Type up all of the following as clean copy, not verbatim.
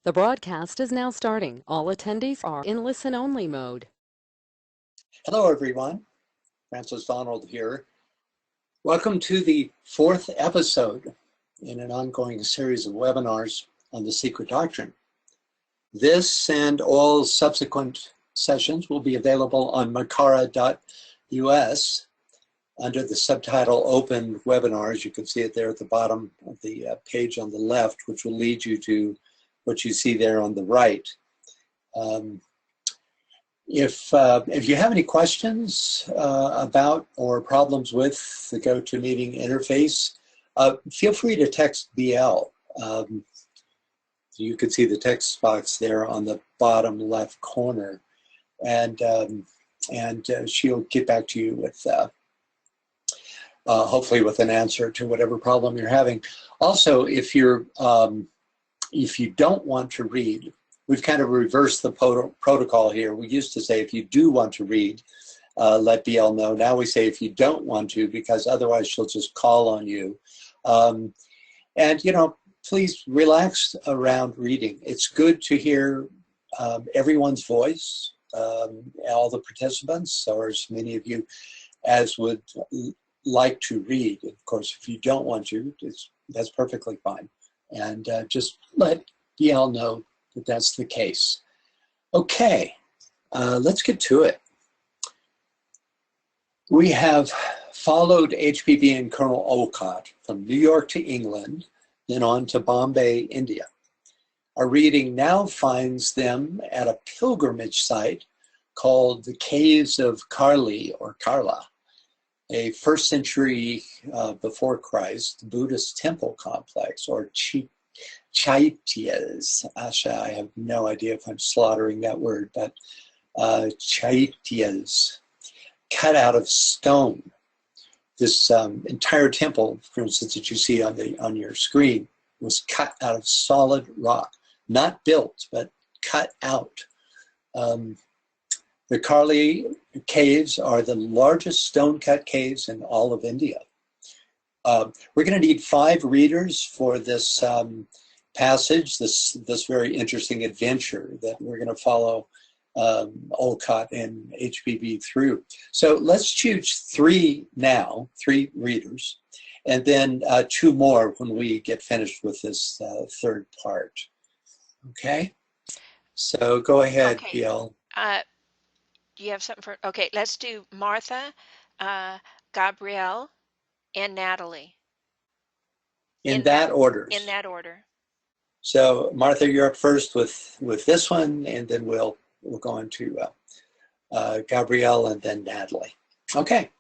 The broadcast is now starting. All attendees are in listen-only mode. Hello, everyone. Francis Donald here. Welcome to the 4th episode in an ongoing series of webinars on the Secret Doctrine. This and all subsequent sessions will be available on makara.us under the subtitle Open Webinars. You can see it there at the bottom of the page on the left, which will lead you to what you see there on the right. If you have any questions about or problems with the GoToMeeting interface, feel free to text BL. You can see the text box there on the bottom left corner, and she'll get back to you with hopefully with an answer to whatever problem you're having. Also, if you don't want to read, we've kind of reversed the protocol here. We used to say if you do want to read, let BL know. Now we say if you don't want to, because otherwise she'll just call on you. And, you know, please relax around reading. It's good to hear everyone's voice, all the participants, or as many of you as would like to read. Of course, if you don't want to, that's perfectly fine. And just let BL know that that's the case. Okay, let's get to it. We have followed HPB and Colonel Olcott from New York to England, then on to Bombay, India. Our reading now finds them at a pilgrimage site called the Caves of Karli or Karla, a 1st century before Christ Buddhist temple complex, or Chaityas. Asha, I have no idea if I'm slaughtering that word, but Chaityas, cut out of stone. This entire temple, for instance, that you see on your screen, was cut out of solid rock, not built, but cut out. The Karli caves are the largest stone-cut caves in all of India. We're going to need 5 readers for this passage, this very interesting adventure that we're going to follow Olcott and HPB through. So let's choose 3 now, 3 readers, and then 2 more when we get finished with this 3rd part. Okay? So go ahead, Okay. BL. Do you have something for? Okay, let's do Martha, Gabrielle, and Natalie. In that order. In that order. So Martha, you're up first with this one, and then we'll go on to Gabrielle and then Natalie. Okay.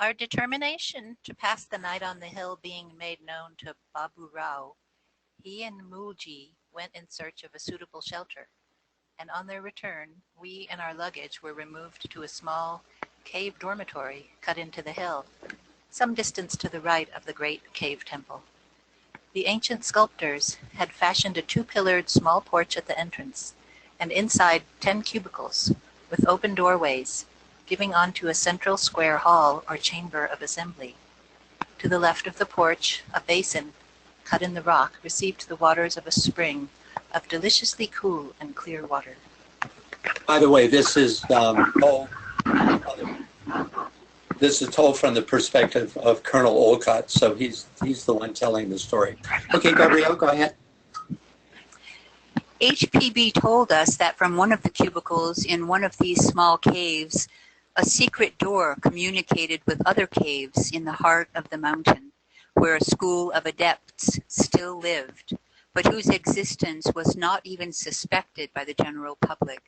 Our determination to pass the night on the hill being made known to Babu Rao, he and Mulji went in search of a suitable shelter, and on their return, we and our luggage were removed to a small cave dormitory cut into the hill, some distance to the right of the great cave temple. The ancient sculptors had fashioned a 2-pillared small porch at the entrance, and inside 10 cubicles with open doorways, giving onto a central square hall or chamber of assembly. To the left of the porch, a basin cut in the rock received the waters of a spring of deliciously cool and clear water. By the way, this is told from the perspective of Colonel Olcott, so he's the one telling the story. Okay, Gabrielle, go ahead. HPB told us that from one of the cubicles in one of these small caves, a secret door communicated with other caves in the heart of the mountain, where a school of adepts still lived, but whose existence was not even suspected by the general public,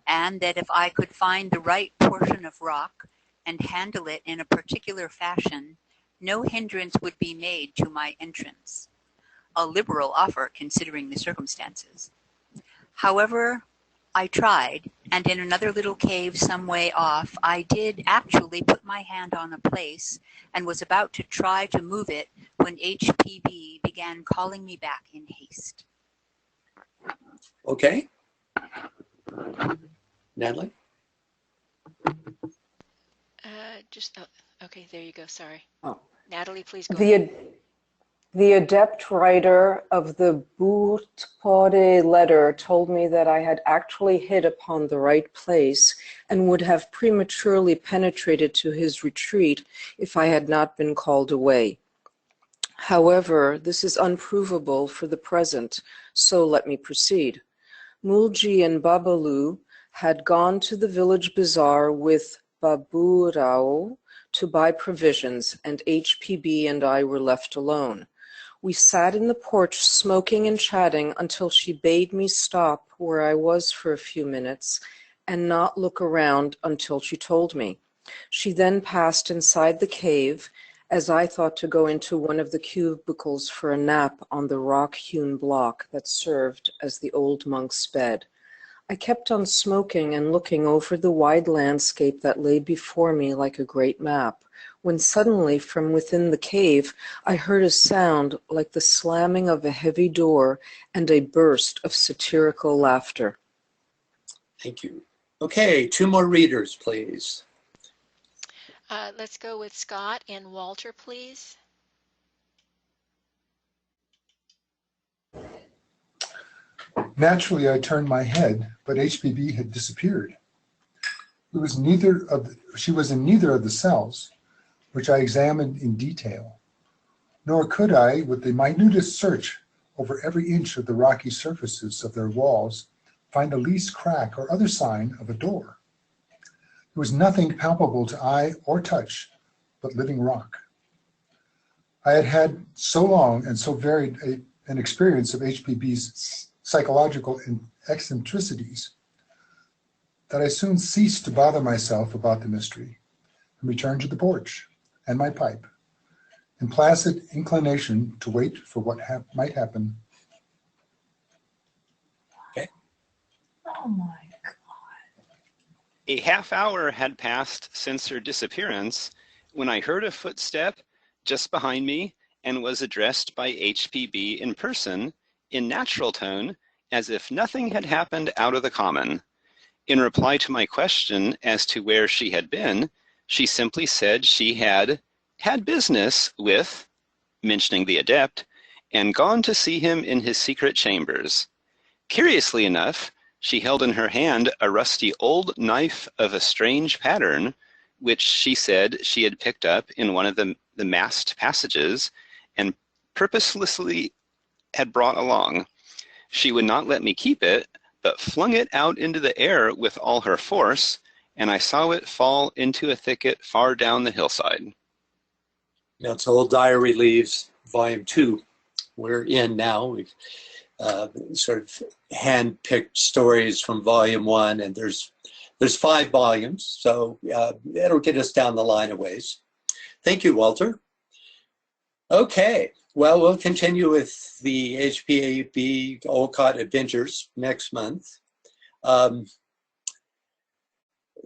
and that if I could find the right portion of rock and handle it in a particular fashion, no hindrance would be made to my entrance. A liberal offer considering the circumstances. However, I tried, and in another little cave some way off, I did actually put my hand on a place and was about to try to move it when HPB began calling me back in haste. Okay. Natalie? Okay, there you go, sorry. Oh. Natalie, please go ahead. The adept writer of the Bhutpode letter told me that I had actually hit upon the right place and would have prematurely penetrated to his retreat if I had not been called away. However, this is unprovable for the present, so let me proceed. Mulji and Babalu had gone to the village bazaar with Babu Rao to buy provisions, and HPB and I were left alone. We sat in the porch smoking and chatting until she bade me stop where I was for a few minutes and not look around until she told me. She then passed inside the cave, as I thought to go into one of the cubicles for a nap on the rock-hewn block that served as the old monk's bed. I kept on smoking and looking over the wide landscape that lay before me like a great map, when suddenly from within the cave I heard a sound like the slamming of a heavy door and a burst of satirical laughter. Thank you. Okay, 2 more readers, please. Let's go with Scott and Walter, please. Naturally, I turned my head, but HPB had disappeared. She was in neither of the cells, which I examined in detail, nor could I, with the minutest search over every inch of the rocky surfaces of their walls, find the least crack or other sign of a door. There was nothing palpable to eye or touch but living rock. I had had so long and so varied an experience of HPB's psychological eccentricities that I soon ceased to bother myself about the mystery and returned to the porch and my pipe, in placid inclination to wait for what might happen. Okay. Oh my God. A half hour had passed since her disappearance when I heard a footstep just behind me and was addressed by HPB in person, in natural tone, as if nothing had happened out of the common. In reply to my question as to where she had been, she simply said she had business with, mentioning the adept, and gone to see him in his secret chambers. Curiously enough, she held in her hand a rusty old knife of a strange pattern, which she said she had picked up in one of the masked passages and purposelessly had brought along. She would not let me keep it, but flung it out into the air with all her force, and I saw it fall into a thicket far down the hillside. That's Old Diary Leaves, Volume 2. We're in now. We've sort of hand-picked stories from Volume 1, and there's 5 volumes, so it'll get us down the line a ways. Thank you, Walter. Okay, well, we'll continue with the HPB Olcott Adventures next month.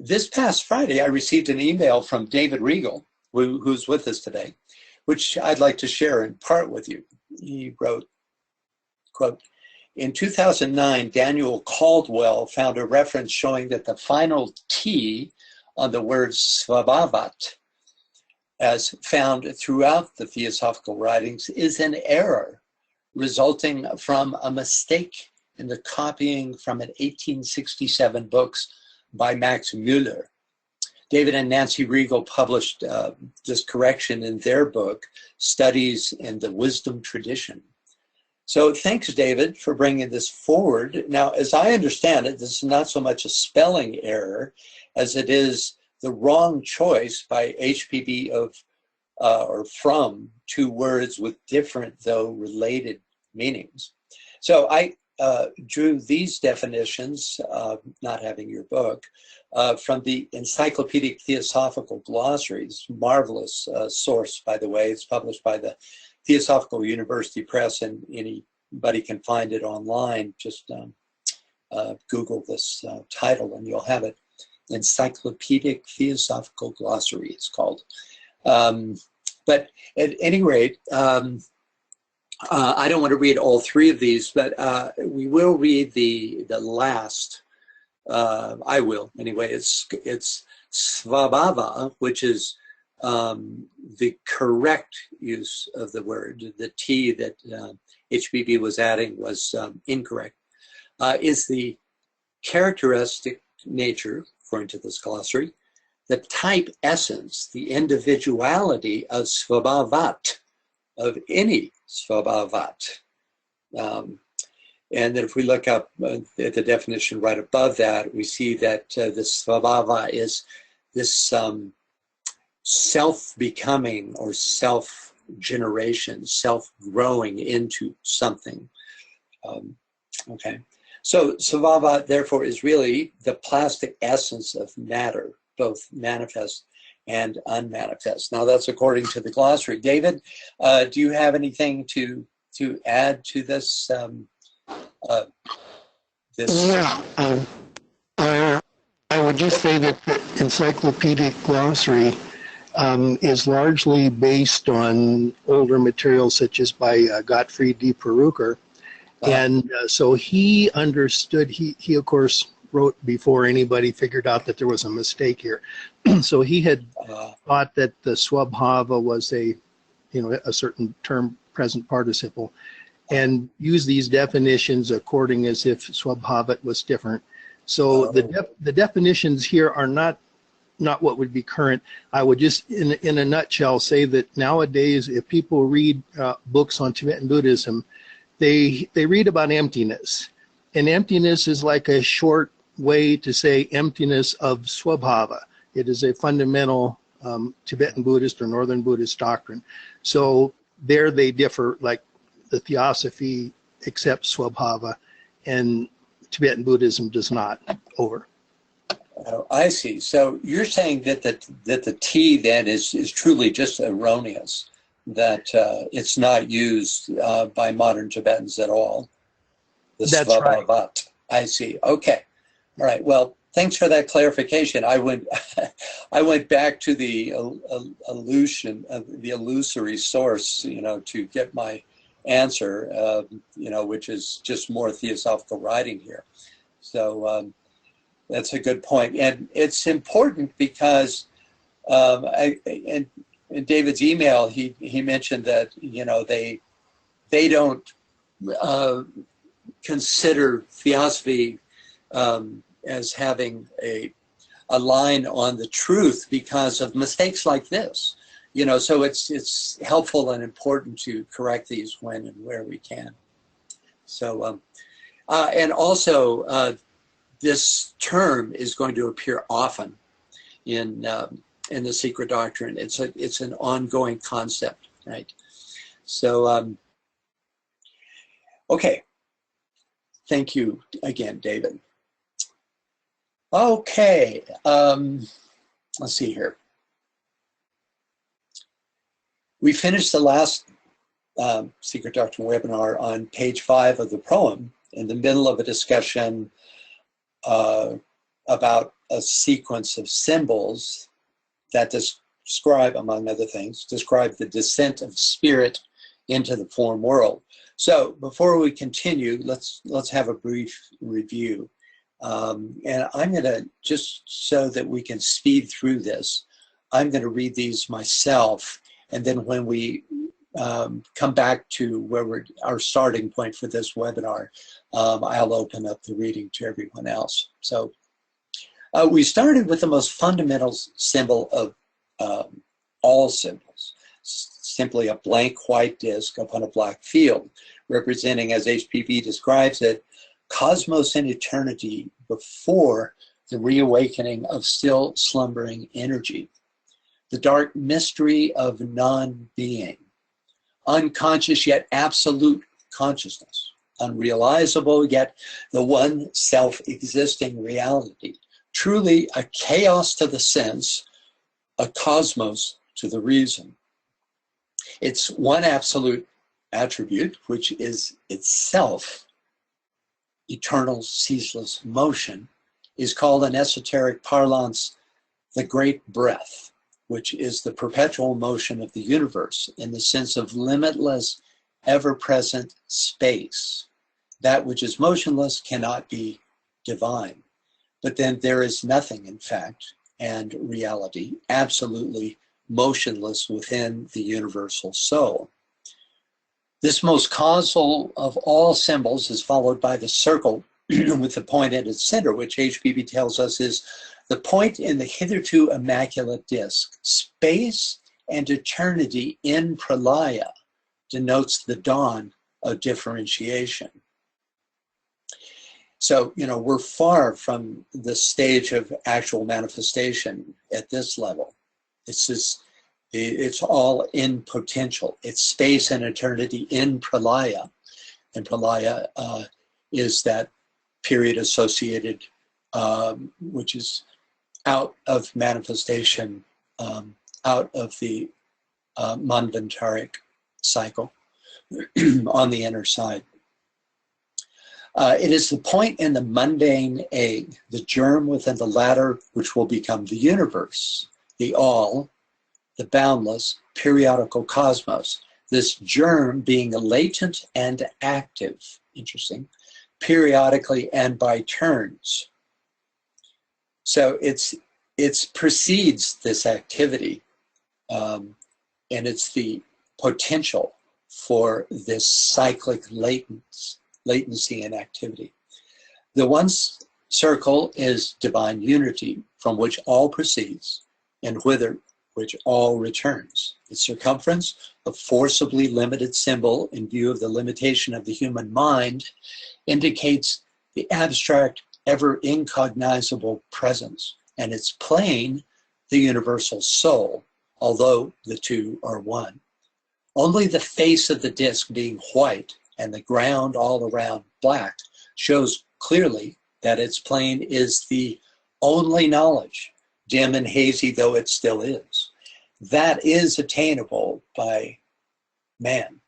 This past Friday, I received an email from David Regal, who's with us today, which I'd like to share in part with you. He wrote, quote, in 2009, Daniel Caldwell found a reference showing that the final T on the word svabhavat, as found throughout the Theosophical writings, is an error resulting from a mistake in the copying from an 1867 books by Max Muller. David and Nancy Regal published this correction in their book, Studies in the Wisdom Tradition. So thanks, David, for bringing this forward. Now, as I understand it, this is not so much a spelling error as it is the wrong choice by HPB of or from 2 words with different, though related, meanings. So I drew these definitions, not having your book, from the Encyclopedic Theosophical Glossaries, marvelous source, by the way. It's published by the Theosophical University Press, and anybody can find it online. Just Google this title and you'll have it. Encyclopedic Theosophical Glossary, it's called. But at any rate, I don't want to read all 3 of these, but we will read the last. I will anyway. It's svabhava, which is the correct use of the word, the T that HPB was adding was incorrect, is the characteristic nature, according to this glossary, the type essence, the individuality of svabhavat, of any svabhavat. And then if we look up at the definition right above that, we see that the svabhava is this self-becoming or self-generation, self-growing into something. Okay, so svabhava, therefore, is really the plastic essence of matter, both manifest and unmanifest. Now, that's according to the glossary. David, do you have anything to add to this? Yeah, I would just say that the encyclopedic glossary is largely based on older materials such as by Gottfried D. Perucker. And so he understood, he of course wrote before anybody figured out that there was a mistake here. So he had thought that the swabhava was a certain term, present participle, and use these definitions according as if swabhavat was different. So the definitions here are not what would be current. I would just, in a nutshell, say that nowadays, if people read books on Tibetan Buddhism, they read about emptiness. And emptiness is like a short way to say emptiness of swabhava. It is a fundamental Tibetan Buddhist or Northern Buddhist doctrine. So there they differ, like the Theosophy accepts swabhava and Tibetan Buddhism does not. Over. Oh, I see. So you're saying that the T then is truly just erroneous, that it's not used by modern Tibetans at all. That's right. I see. Okay. All right. Well, thanks for that clarification. I went back to the illusory source, to get my answer, which is just more theosophical writing here. So that's a good point. And it's important because in David's email, he mentioned that, they don't consider theosophy as having a line on the truth because of mistakes like this. So it's helpful and important to correct these when and where we can. So, and also this term is going to appear often in the Secret Doctrine. It's an ongoing concept, right? So, okay. Thank you again, David. Okay, let's see here. We finished the last Secret Doctrine webinar on page 5 of the Proem in the middle of a discussion about a sequence of symbols that describe, among other things, the descent of spirit into the form world. So before we continue, let's have a brief review. And I'm going to, just so that we can speed through this, I'm going to read these myself. And then when we come back to where our starting point for this webinar, I'll open up the reading to everyone else. So we started with the most fundamental symbol of all symbols, simply a blank white disk upon a black field, representing, as HPB describes it, cosmos and eternity before the reawakening of still slumbering energy, the dark mystery of non-being, unconscious yet absolute consciousness, unrealizable yet the one self-existing reality, truly a chaos to the sense, a cosmos to the reason. Its one absolute attribute, which is itself eternal, ceaseless motion, is called in esoteric parlance the great breath, which is the perpetual motion of the universe in the sense of limitless, ever-present space. That which is motionless cannot be divine. But then there is nothing, in fact, and reality, absolutely motionless within the universal soul. This most causal of all symbols is followed by the circle with the point at its center, which HPB tells us is the point in the hitherto immaculate disk. Space and eternity in pralaya denotes the dawn of differentiation. So, we're far from the stage of actual manifestation at this level. It's all in potential. It's space and eternity in pralaya. And pralaya is that period associated, which is out of manifestation, out of the manvantaric cycle on the inner side. It is the point in the mundane egg, the germ within the latter, which will become the universe, the all, the boundless, periodical cosmos. This germ being latent and active, interesting, periodically and by turns. So it precedes this activity, and it's the potential for this cyclic latency and activity. The one circle is divine unity, from which all proceeds, and which all returns. Its circumference, a forcibly limited symbol in view of the limitation of the human mind, indicates the abstract, ever incognizable presence, and its plane, the universal soul, although the two are one. Only the face of the disk being white and the ground all around black shows clearly that its plane is the only knowledge, dim and hazy though it still is. That is attainable by man.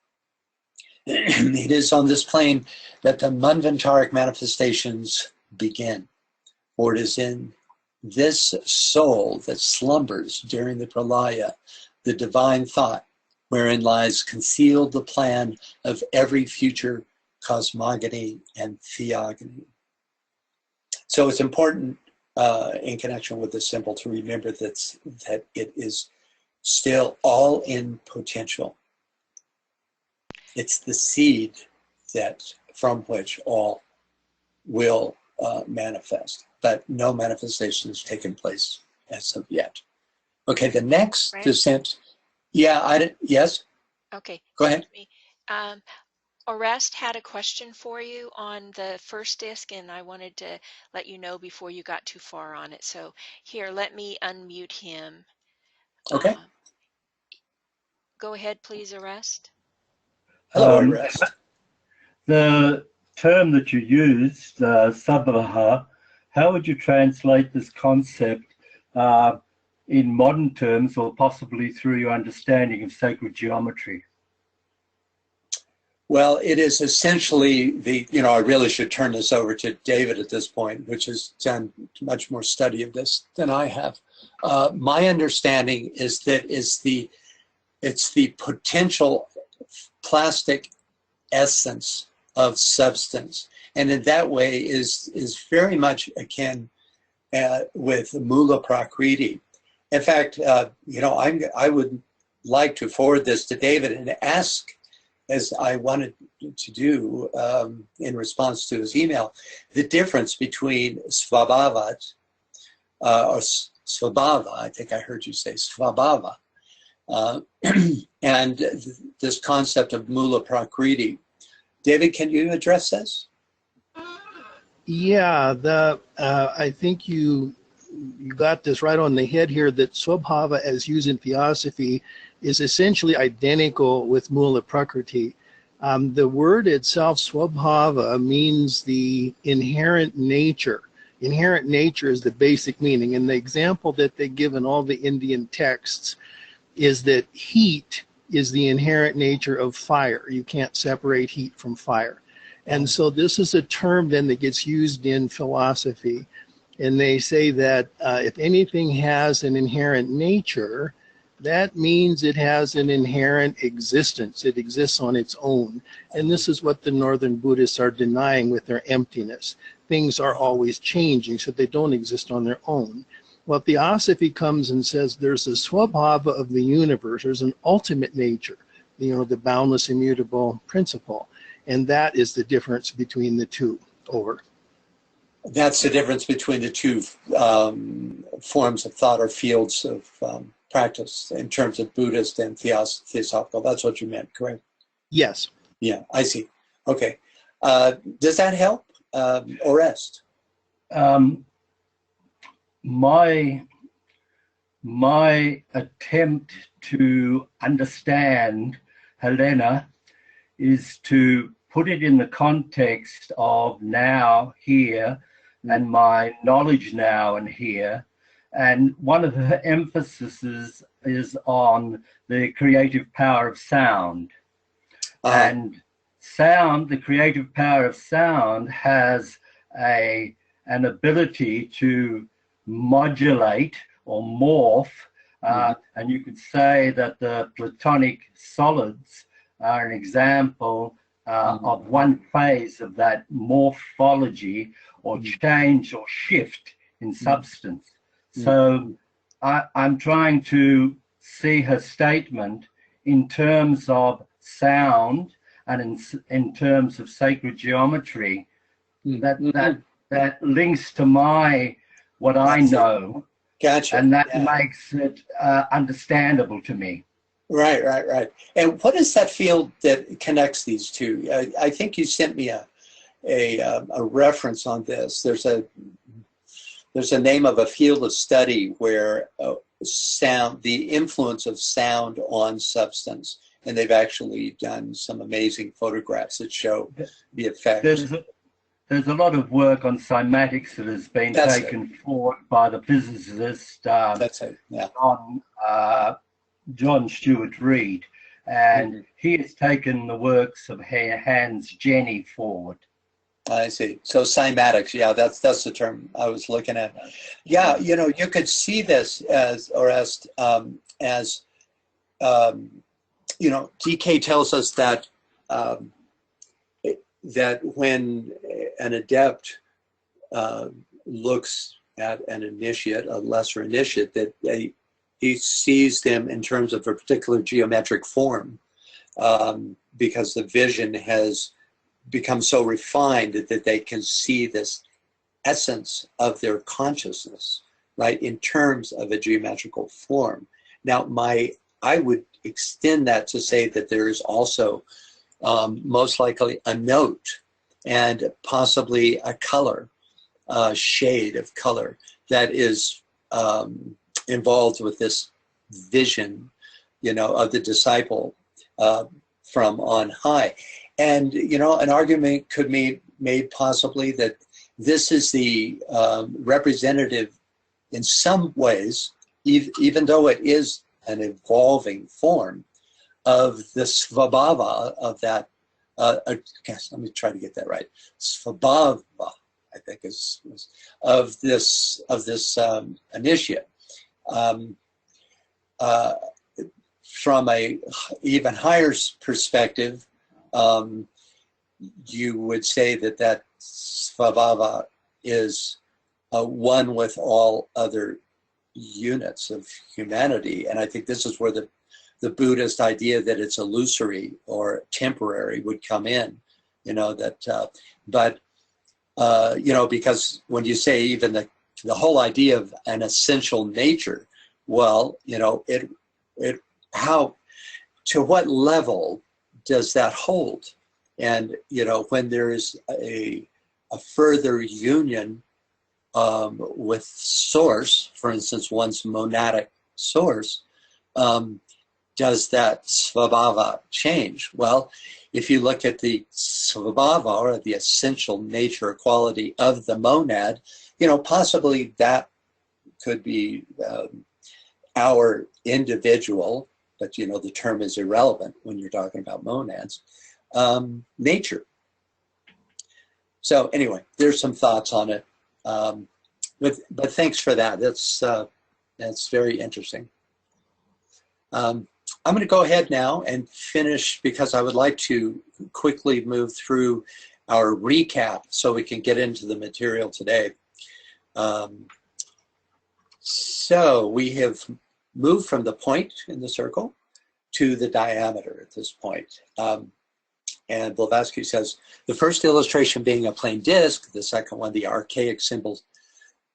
It is on this plane that the manvantaric manifestations begin, for it is in this soul that slumbers during the pralaya, the divine thought, wherein lies concealed the plan of every future cosmogony and theogony. So it's important in connection with this symbol to remember that it is still all in potential. It's the seed from which all will manifest, but no manifestation has taken place as of yet. Okay, the next descent. Yeah, yes? Okay. Go ahead. Orest had a question for you on the first disc, and I wanted to let you know before you got too far on it. So here, let me unmute him. Okay. Go ahead, please, Orest. Hello, Orest. The term that you used, sabbaha, how would you translate this concept in modern terms, or possibly through your understanding of sacred geometry? Well, it is essentially I really should turn this over to David at this point, which has done much more study of this than I have. My understanding is that it's the potential plastic essence of substance, and in that way is very much akin with Mula Prakriti. In fact, I would like to forward this to David and ask, as I wanted to do in response to his email, the difference between svabhavat, or svabhava, I think I heard you say svabhava, and this concept of Mula Prakriti. David, can you address this? Yeah, I think you got this right on the head here, that Swabhava, as used in Theosophy, is essentially identical with Mula Prakriti. The word itself, Swabhava, means the inherent nature. Inherent nature is the basic meaning. And the example that they give in all the Indian texts is that heat is the inherent nature of fire. You can't separate heat from fire. And so this is a term then that gets used in philosophy. And they say that if anything has an inherent nature, that means it has an inherent existence. It exists on its own. And this is what the Northern Buddhists are denying with their emptiness. Things are always changing, so they don't exist on their own. Well, Theosophy comes and says there's a swabhava of the universe, there's an ultimate nature, you know, the boundless, immutable principle. And that is the difference between the two. Over. That's the difference between the two forms of thought or fields of practice in terms of Buddhist and Theosophical. That's what you meant, correct? Yes. Yeah, I see. Okay. Does that help, Orest? My attempt to understand Helena is to put it in the context of now, here, and my knowledge now and here. And one of the emphases is on the creative power of sound. And sound, the creative power of sound has an ability to modulate or morph. And you could say that the Platonic solids are an example of one phase of that morphology or change or shift in substance. So I'm trying to see her statement in terms of sound and in terms of sacred geometry that links to what I know. Gotcha. And that makes it understandable to me. Right. And what is that field that connects these two? I think you sent me a reference on this. There's a name of a field of study where sound, the influence of sound on substance, and they've actually done some amazing photographs that show the effect. There's a lot of work on cymatics that has been taken forward by the physicist John Stuart Reid, and he has taken the works of Hans Jenny forward. I see. So cymatics, yeah, that's the term I was looking at. Yeah, you know, you could see this as you know, DK tells us that that when an adept looks at an initiate, a lesser initiate, that he sees them in terms of a particular geometric form, because the vision has become so refined that they can see this essence of their consciousness, right, in terms of a geometrical form. Now, I would extend that to say that there is also most likely a note and possibly a color, a shade of color that is involved with this vision, you know, of the disciple from on high. And, you know, an argument could be made possibly that this is the representative in some ways, even though it is an evolving form of the svabhava of that, let me try to get that right. Svabhava, I think, is of this initiate. From a even higher perspective, you would say that svabhava is one with all other units of humanity. And I think this is where the Buddhist idea that it's illusory or temporary would come in, you know, that, you know, because when you say even the whole idea of an essential nature, well, you know, to what level does that hold? And, you know, when there is a further union with source, for instance, one's monadic source, does that svabhava change? Well, if you look at the svabhava, or the essential nature or quality of the monad, you know, possibly that could be our individual, but, you know, the term is irrelevant when you're talking about monads, nature. So anyway, there's some thoughts on it. But thanks for that. That's very interesting. I'm going to go ahead now and finish, because I would like to quickly move through our recap so we can get into the material today. So we have moved from the point in the circle to the diameter at this point. And Blavatsky says, the first illustration being a plain disk, the second one, the archaic symbols,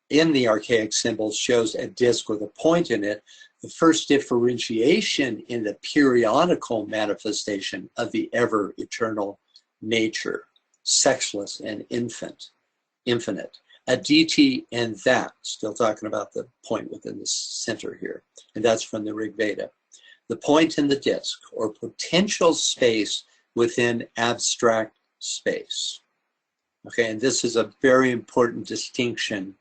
in the archaic symbols shows a disk with a point in it. The first differentiation in the periodical manifestation of the ever-eternal nature, sexless and infinite. Aditi and that, still talking about the point within the center here, and that's from the Rig Veda. The point in the disk, or potential space within abstract space. Okay, and this is a very important distinction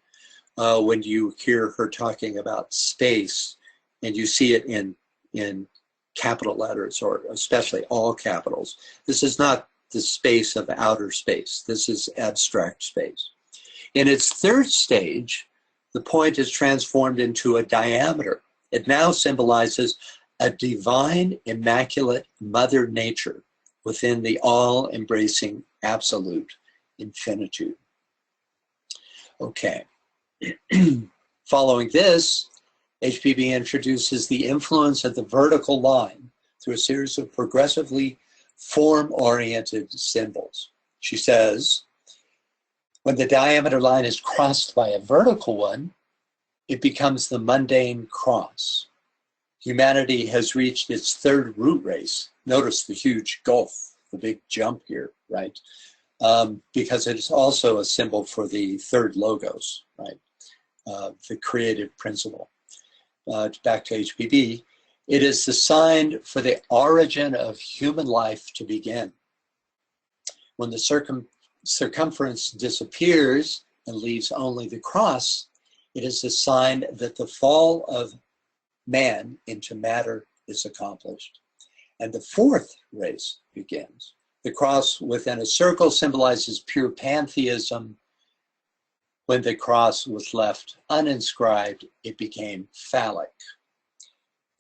when you hear her talking about space, and you see it in capital letters, or especially all capitals. This is not the space of outer space. This is abstract space. In its third stage, the point is transformed into a diameter. It now symbolizes a divine, immaculate mother nature within the all-embracing absolute infinitude. Okay. Following this, HPB introduces the influence of the vertical line through a series of progressively form-oriented symbols. She says, when the diameter line is crossed by a vertical one, it becomes the mundane cross. Humanity has reached its third root race. Notice the huge gulf, the big jump here, right? Because it is also a symbol for the third logos, right? The creative principle. Back to HPB, it is the sign for the origin of human life to begin. When the circumference disappears and leaves only the cross, it is a sign that the fall of man into matter is accomplished. And the fourth race begins. The cross within a circle symbolizes pure pantheism. When the cross was left uninscribed, it became phallic.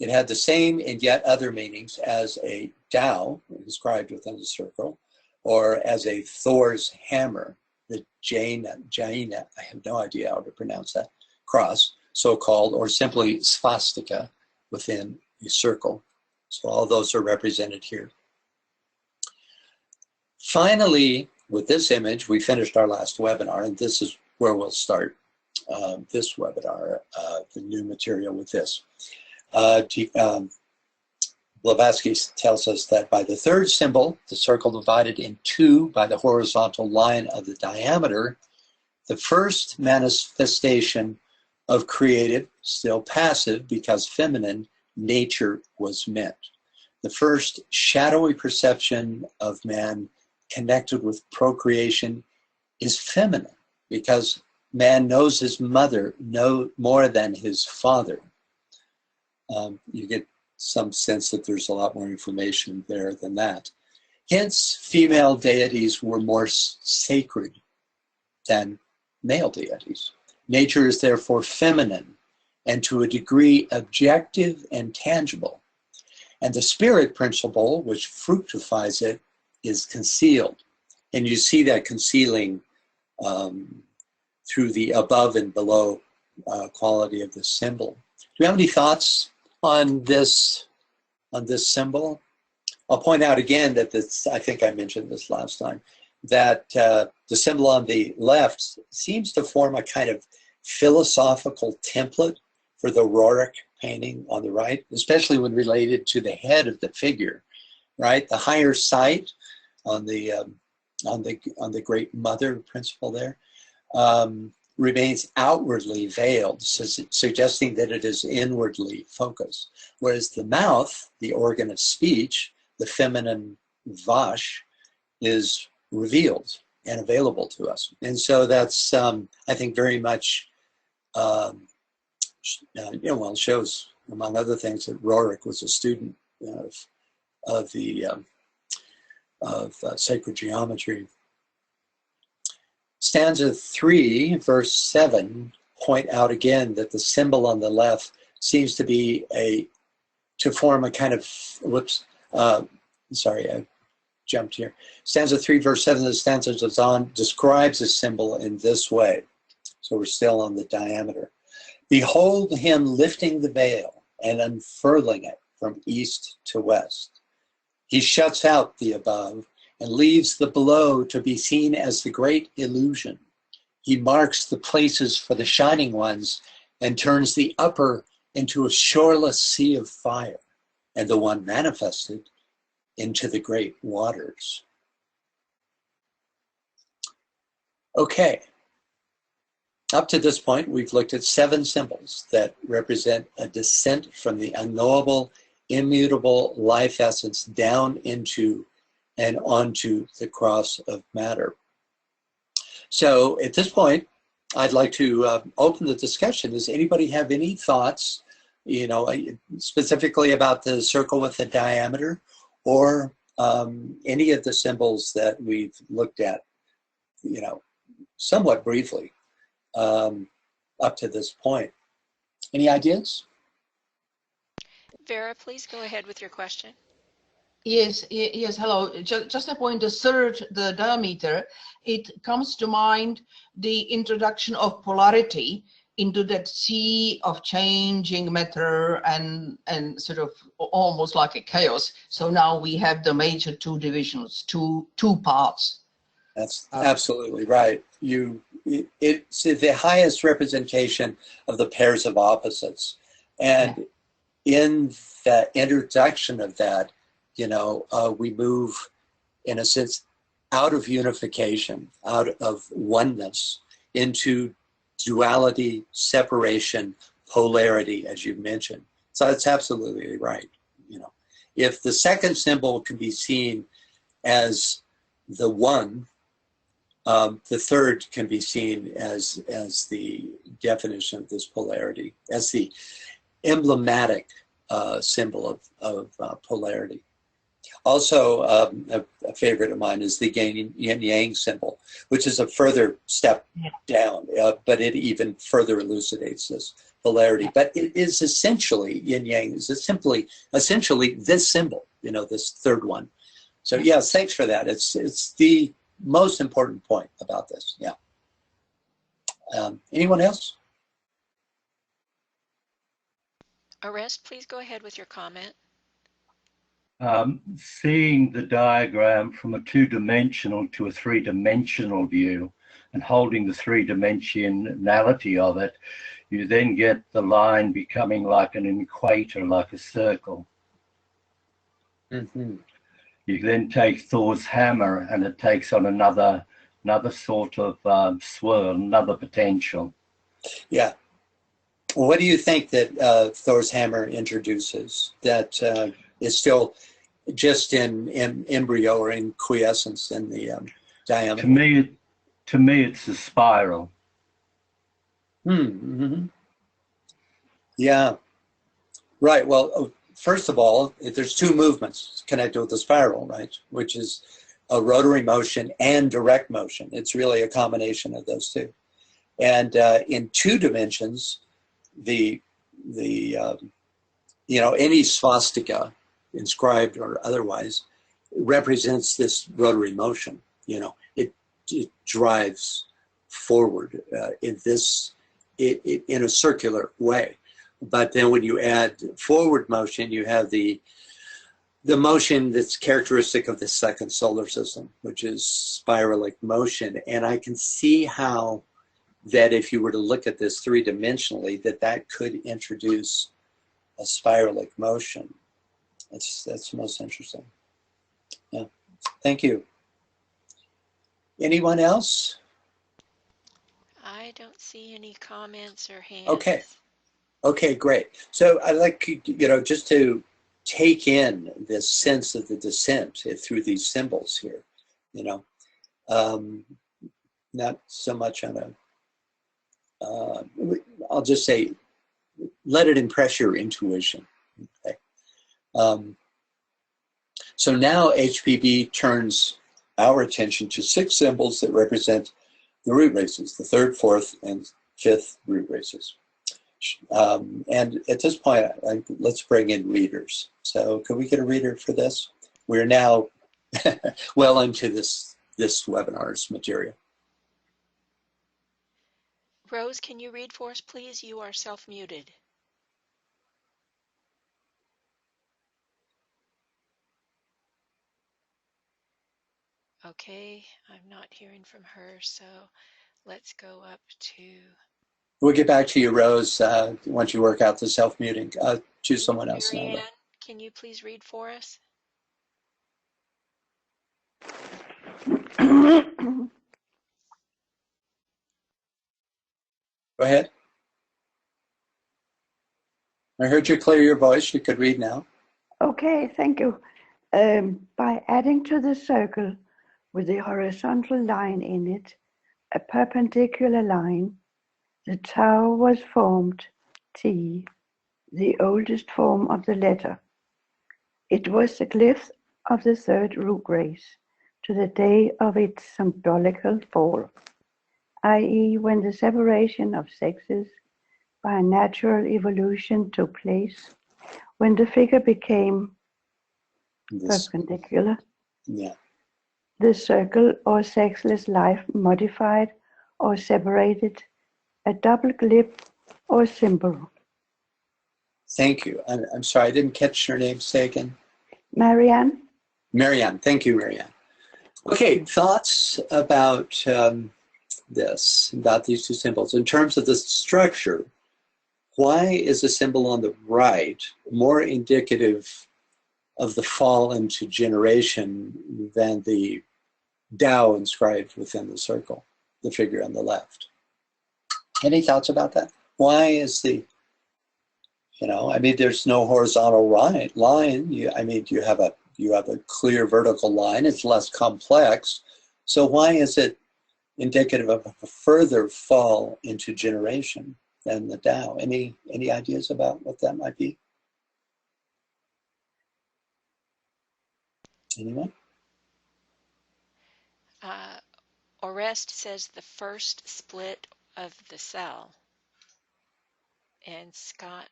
It had the same and yet other meanings as a Tao, inscribed within the circle, or as a Thor's hammer, the Jaina, I have no idea how to pronounce that, cross, so-called, or simply swastika within a circle. So all those are represented here. Finally, with this image, we finished our last webinar, and this is where we'll start this webinar, the new material with this. Blavatsky tells us that by the third symbol, the circle divided in two by the horizontal line of the diameter, the first manifestation of creative, still passive because feminine, nature was meant. The first shadowy perception of man connected with procreation is feminine because man knows his mother no more than his father. You get some sense that there's a lot more information there than that. Hence, female deities were more sacred than male deities. Nature is therefore feminine and to a degree objective and tangible. And the spirit principle, which fructifies it, is concealed. And you see that concealing through the above and below quality of the symbol. Do you have any thoughts on this symbol? I'll point out again that this, I think I mentioned this last time, that the symbol on the left seems to form a kind of philosophical template for the Roerich painting on the right, especially when related to the head of the figure, right? The higher sight on the great mother principle there remains outwardly veiled, suggesting that it is inwardly focused. Whereas the mouth, the organ of speech, the feminine vash, is revealed and available to us. And so that's, I think, very much, well, shows, among other things, that Roerich was a student of sacred geometry. Stanza 3, verse 7, point out again that the symbol on the left seems to be to form a kind of, sorry, I jumped here. Stanza 3, verse 7, the stanza describes a symbol in this way. So we're still on the diameter. Behold him lifting the veil and unfurling it from east to west. He shuts out the above and leaves the below to be seen as the great illusion. He marks the places for the shining ones and turns the upper into a shoreless sea of fire, and the one manifested into the great waters. Okay. Up to this point, we've looked at 7 symbols that represent a descent from the unknowable, immutable life essence down into and onto the cross of matter. So at this point, I'd like to open the discussion. Does anybody have any thoughts, you know, specifically about the circle with the diameter, or any of the symbols that we've looked at, you know, somewhat briefly up to this point? Any ideas? Vera, please go ahead with your question. Yes, yes, hello. Just a point, the diameter, it comes to mind the introduction of polarity into that sea of changing matter and sort of almost like a chaos. So now we have the major 2 divisions, two parts. That's absolutely right. It's the highest representation of the pairs of opposites. And in the introduction of that, you know, we move, in a sense, out of unification, out of oneness, into duality, separation, polarity, as you mentioned. So it's absolutely right. You know, if the second symbol can be seen as the one, the third can be seen as the definition of this polarity, as the emblematic symbol of polarity. Also, a favorite of mine is the yin-yang symbol, which is a further step down, but it even further elucidates this polarity. But it is essentially, yin-yang is essentially this symbol, you know, this third one. So yes, thanks for that. It's the most important point about this, yeah. Anyone else? Arrest, please go ahead with your comment. Seeing the diagram from a 2-dimensional to a 3-dimensional view and holding the 3-dimensionality of it, you then get the line becoming like an equator, like a circle. Mm-hmm. You then take Thor's hammer and it takes on another sort of swirl, another potential. Yeah. What do you think that Thor's hammer introduces that is still just in embryo or in quiescence in the diameter? To me, it's a spiral. Mm-hmm. Yeah. Right. Well, first of all, there's 2 movements connected with the spiral, right? Which is a rotary motion and direct motion. It's really a combination of those 2. And in 2 dimensions, the you know, any swastika, inscribed or otherwise, represents this rotary motion. You know, it drives forward in a circular way. But then when you add forward motion, you have the motion that's characteristic of the second solar system, which is spiralic motion. And I can see how that if you were to look at this 3-dimensionally, that could introduce a spiralic motion. That's most interesting. Yeah, thank you. Anyone else? I don't see any comments or hands. Okay, great. So I'd like, you know, just to take in this sense of the descent through these symbols here, you know, not so much on a, I'll just say, let it impress your intuition. Okay. So now HPB turns our attention to 6 symbols that represent the root races, the 3rd, 4th, and 5th root races. And at this point, let's bring in readers. So can we get a reader for this? We're now well into this webinar's material. Rose, can you read for us, please? You are self-muted. Okay, I'm not hearing from her, so let's go up to... We'll get back to you, Rose, once you work out the self-muting. Choose someone else now. Marianne, can you please read for us? Go ahead. I heard you clear your voice. You could read now. Okay, thank you. By adding to the circle with the horizontal line in it, a perpendicular line, the Tau was formed, T, the oldest form of the letter. It was the glyph of the third root race to the day of its symbolical fall, i.e. when the separation of sexes by natural evolution took place, when the figure became perpendicular. Yeah. The circle or sexless life modified or separated a double glyph or symbol. Thank you. I'm sorry, I didn't catch your name. Say again. Marianne? Marianne. Thank you, Marianne. Okay, thoughts about this, about these two symbols. In terms of the structure, why is the symbol on the right more indicative of the fall into generation than the Tao inscribed within the circle, the figure on the left? Any thoughts about that? Why is the, I mean, there's no horizontal line. You have a clear vertical line. It's less complex. So why is it indicative of a further fall into generation than the Tao? Any ideas about what that might be? Anyone? Orest says the first split of the cell. And Scott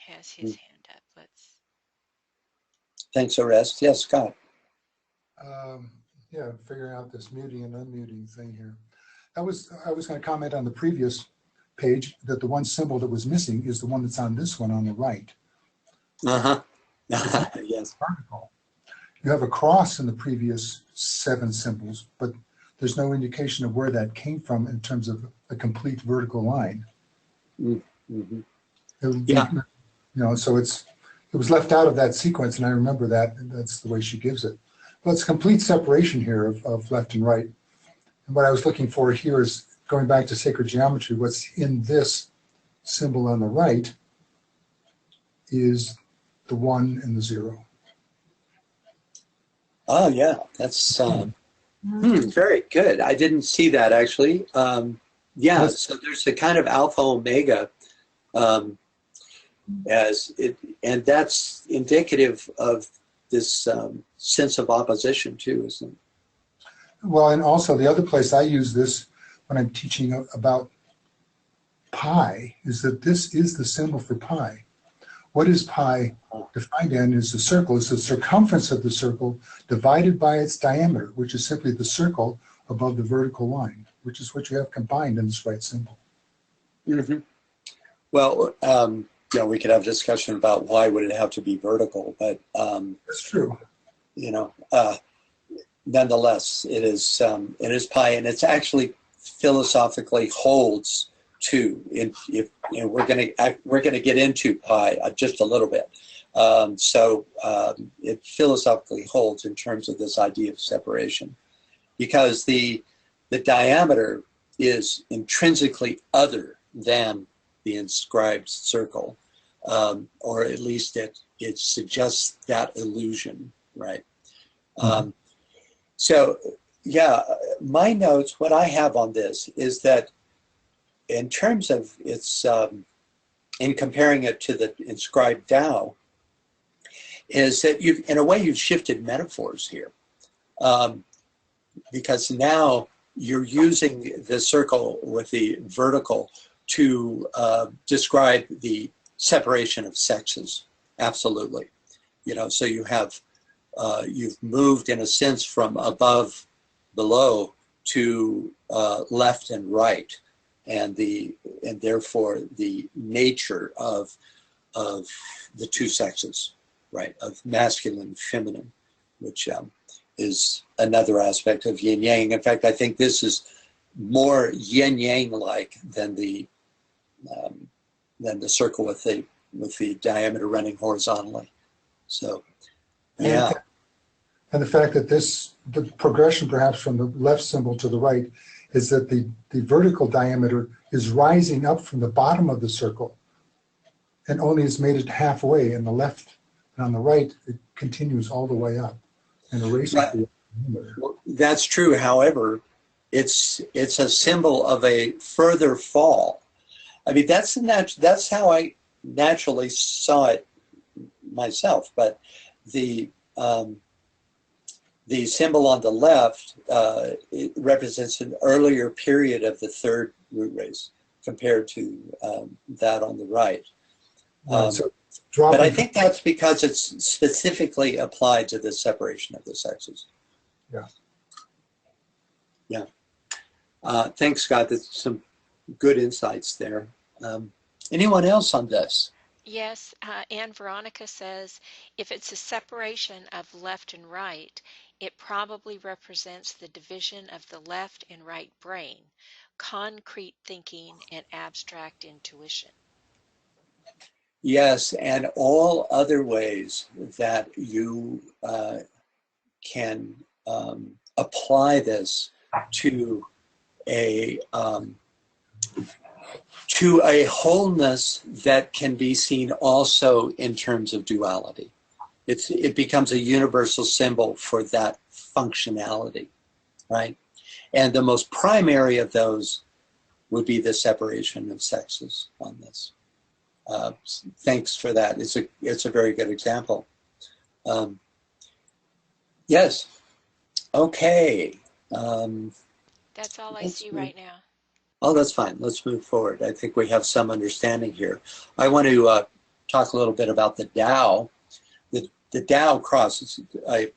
has his hand up. Let's. Thanks, Orest. Yes, Scott. Yeah, figuring out this muting and unmuting thing here. I was going to comment on the previous page that the one symbol that was missing is the one that's on this one on the right. Uh-huh. Yes. Vertical. You have a cross in the previous 7 symbols, but there's no indication of where that came from in terms of a complete vertical line. Mm-hmm. Yeah. So it was left out of that sequence, and I remember that, and that's the way she gives it. But it's complete separation here of left and right. And what I was looking for here is going back to sacred geometry. What's in this symbol on the right is the 1 and the 0. Oh, yeah, that's very good. I didn't see that, actually. Yeah, so there's a kind of alpha omega, and that's indicative of this sense of opposition, too, isn't it? Well, and also the other place I use this when I'm teaching about pi is that this is the symbol for pi. What is pi defined in is the circle. It's the circumference of the circle divided by its diameter, which is simply the circle above the vertical line, which is what you have combined in this right symbol. Mm-hmm. Well, we could have a discussion about why would it have to be vertical, but that's true. Nonetheless, it is pi, and it's actually philosophically holds to. If we're going to get into pi just a little bit, so it philosophically holds in terms of this idea of separation, because the diameter is intrinsically other than the inscribed circle, or at least it suggests that illusion, right? Mm-hmm. So, yeah, my notes, what I have on this is that in terms of its, in comparing it to the inscribed Tao, is that in a way, you've shifted metaphors here. Because now you're using the circle with the vertical to describe the separation of sexes. Absolutely. So you have, you've moved in a sense from above, below to left and right. and therefore the nature of the two sexes, right? Of masculine and feminine, which is another aspect of yin yang. In fact, I think this is more yin yang like than the circle with the diameter running horizontally. So, yeah. And the fact that the progression perhaps from the left symbol to the right is that the vertical diameter is rising up from the bottom of the circle and only has made it halfway in the left, and on the right it continues all the way up and erases the diameter. Well, that's true. However, it's a symbol of a further fall. I mean, that's how I naturally saw it myself. But the symbol on the left it represents an earlier period of the third root race compared to that on the right. But I think that's because it's specifically applied to the separation of the sexes. Yeah. Yeah. Thanks, Scott. That's some good insights there. Anyone else on this? Yes, Anne Veronica says, if it's a separation of left and right, it probably represents the division of the left and right brain, concrete thinking and abstract intuition. Yes, and all other ways that you can apply this to a wholeness that can be seen also in terms of duality. It becomes a universal symbol for that functionality, right? And the most primary of those would be the separation of sexes on this. Thanks for that. It's a very good example. Yes. Okay. That's all I see right now. Oh, that's fine. Let's move forward. I think we have some understanding here. I want to talk a little bit about the Tao. The Tao cross is a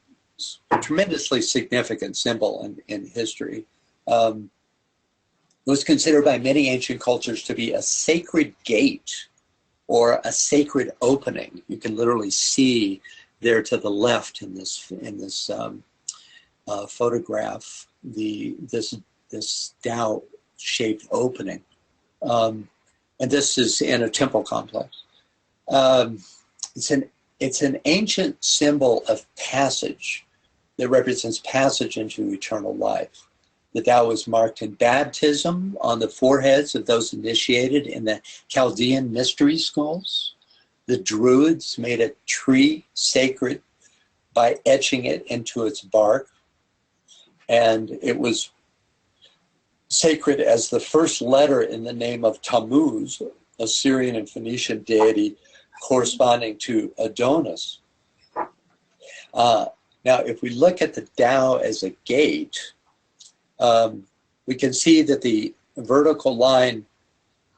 tremendously significant symbol in history. It was considered by many ancient cultures to be a sacred gate or a sacred opening. You can literally see there to the left in this photograph this Tao-shaped opening, and this is in a temple complex. It's an ancient symbol of passage that represents passage into eternal life. The Tao was marked in baptism on the foreheads of those initiated in the Chaldean mystery schools. The Druids made a tree sacred by etching it into its bark, and it was sacred as the first letter in the name of Tammuz, a Syrian and Phoenician deity corresponding to Adonis. Now, if we look at the Tao as a gate, we can see that the vertical line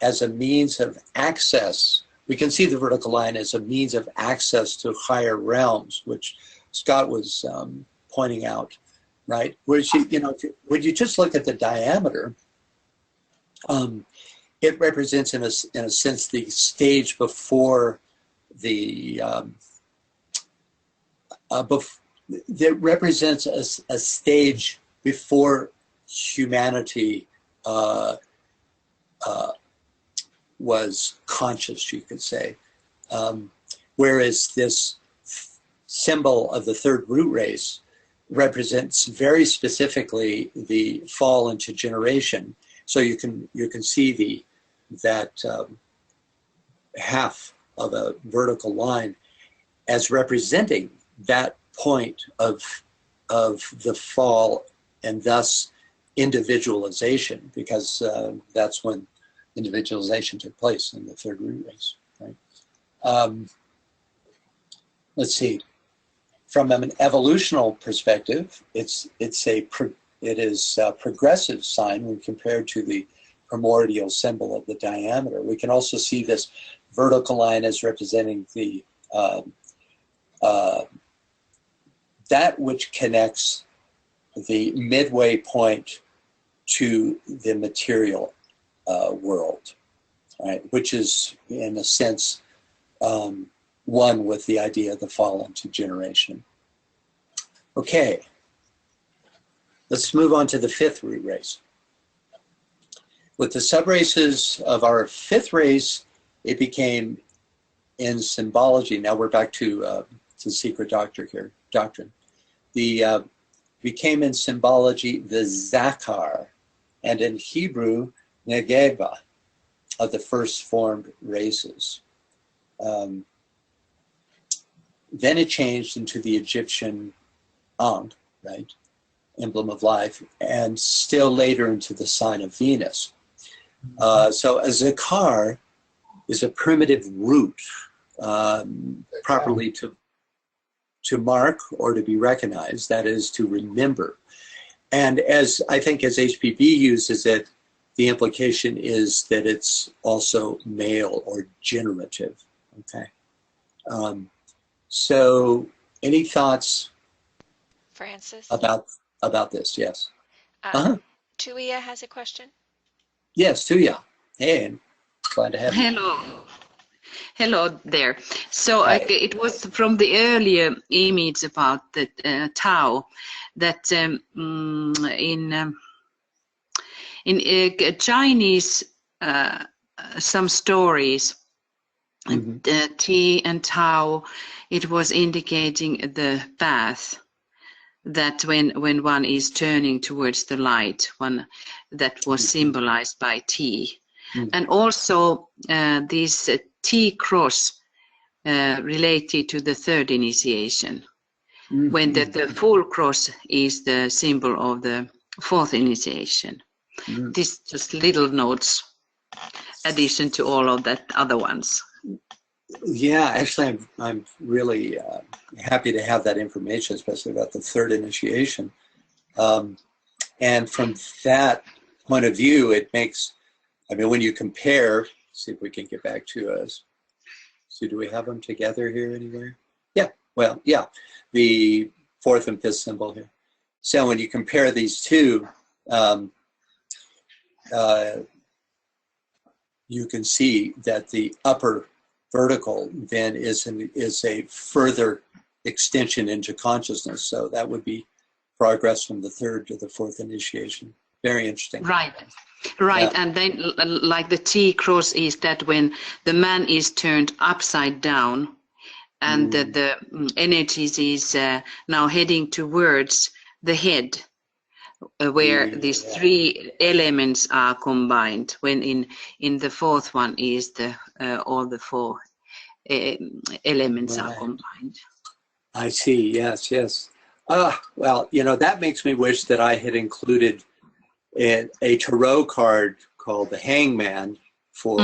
as a means of access, we can see the vertical line as a means of access to higher realms, which Scott was pointing out, right? Whereas, when you just look at the diameter, it represents, in a sense, the stage before that represents a stage before humanity was conscious, you could say. Whereas this symbol of the third root race represents very specifically the fall into generation. So you can see that half of a vertical line as representing that point of the fall, and thus individualization, because that's when individualization took place in the third root race, right? Let's see. From an evolutional perspective, it is a progressive sign when compared to the primordial symbol of the diameter. We can also see this vertical line as representing the that which connects the midway point to the material world, right? Which is, in a sense, one with the idea of the fall into generation. Okay, let's move on to the fifth root race. With the subraces of our fifth race, it became in symbology. Now we're back to Secret Doctrine here. The became in symbology the Zakar, and in Hebrew, Negeba, of the first formed races. Then it changed into the Egyptian Ankh, right? Emblem of life, and still later into the sign of Venus. So a Zakar is a primitive root, properly to mark or to be recognized, that is to remember. And as I think as HPB uses it, the implication is that it's also male or generative, okay? So any thoughts Francis? about this? Yes. Tuia has a question. Yes, Tuya. Hey, glad to have you. Hello there. So it was from the earlier image about the Tao that in Chinese some stories, Ti and Tao, it was indicating the path that when one is turning towards the light, one that was symbolized by Ti. And also this T cross related to the third initiation, when the full cross is the symbol of the fourth initiation. This just little notes addition to all of that other ones. Yeah, actually, I'm really happy to have that information, especially about the third initiation. And from that point of view, it makes, I mean, when you compare, see if we can get back to us. So do we have them together here anywhere? Yeah, well, yeah, the fourth and fifth symbol here. So when you compare these two, you can see that the upper vertical then is a further extension into consciousness. So that would be progress from the third to the fourth initiation. Very interesting. Right. Yeah. And then like the T cross is that when the man is turned upside down and the energies is now heading towards the head, where these three elements are combined, when in the fourth one is the all the four elements are combined. I see. Yes, yes. Well, you know, that makes me wish that I had included a tarot card called the Hangman for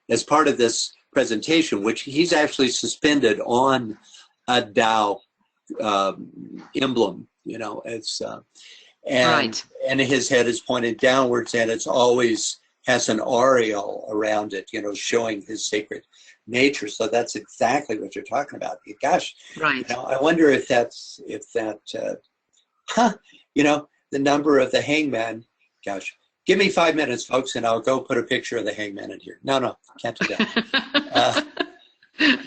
as part of this presentation, which he's actually suspended on a Tao emblem. You know, it's and his head is pointed downwards, and it's always has an aureole around it, you know, showing his sacred nature. So that's exactly what you're talking about. Gosh, you know, I wonder if that, you know, the number of the Hangman. Gosh, give me 5 minutes, folks, and I'll go put a picture of the Hangman in here. No, can't do that.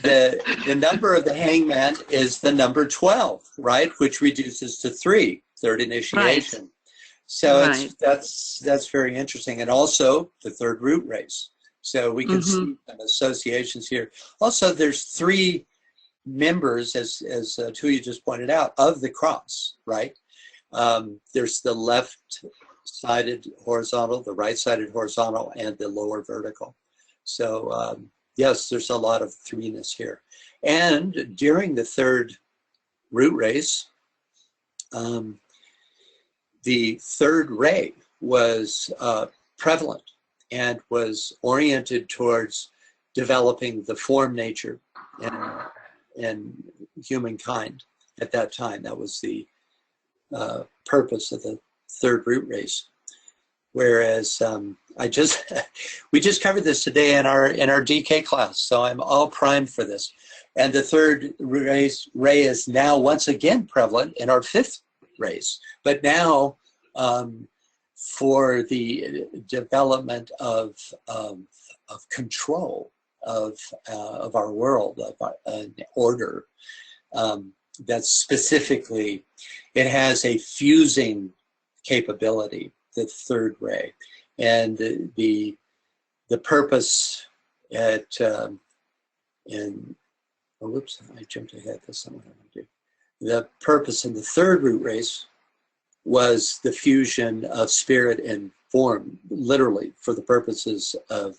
The number of the Hangman is the number 12, right? Which reduces to 3, third initiation. So that's very interesting. And also the third root race. So we can see some associations here. Also, there's 3 members, as Tuya just pointed out, of the cross, right? There's the left-sided horizontal, the right-sided horizontal, and the lower vertical. So yes, there's a lot of 3-ness here. And during the third root race, the third ray was prevalent and was oriented towards developing the form nature in humankind at that time. That was the purpose of the third root race. Whereas we just covered this today in our DK class, so I'm all primed for this. And the third ray is now once again prevalent in our fifth race, but now for the development of control of our world, of an order. That's specifically, it has a fusing capability, the third ray, and the purpose at in oh, whoops, I jumped ahead. That's not what I want to do. The purpose in the third root race was the fusion of spirit and form, literally for the purposes of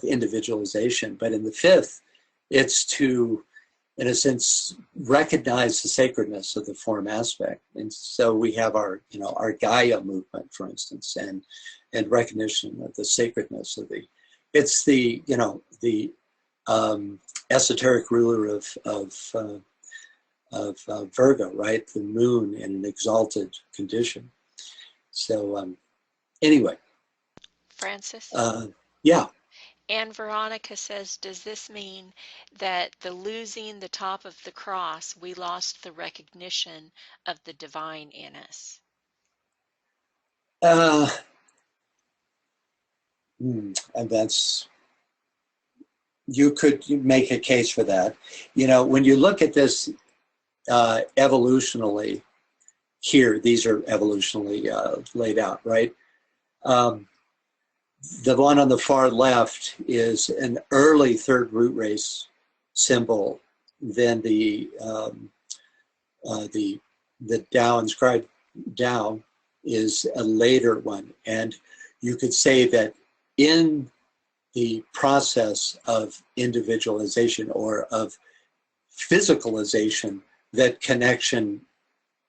individualization. But in the fifth, it's to, in a sense, recognize the sacredness of the form aspect. And so we have our, our Gaia movement, for instance, and recognition of the sacredness of the, it's the, the esoteric ruler of Virgo, right? The moon in an exalted condition. So anyway. Francis? Yeah. And Veronica says, does this mean that the losing the top of the cross, we lost the recognition of the divine in us? And that's, you could make a case for that. When you look at this evolutionally, here, these are evolutionally laid out, right? The one on the far left is an early third root race symbol. Then the Tao inscribed Tao is a later one, and you could say that in the process of individualization or of physicalization, that connection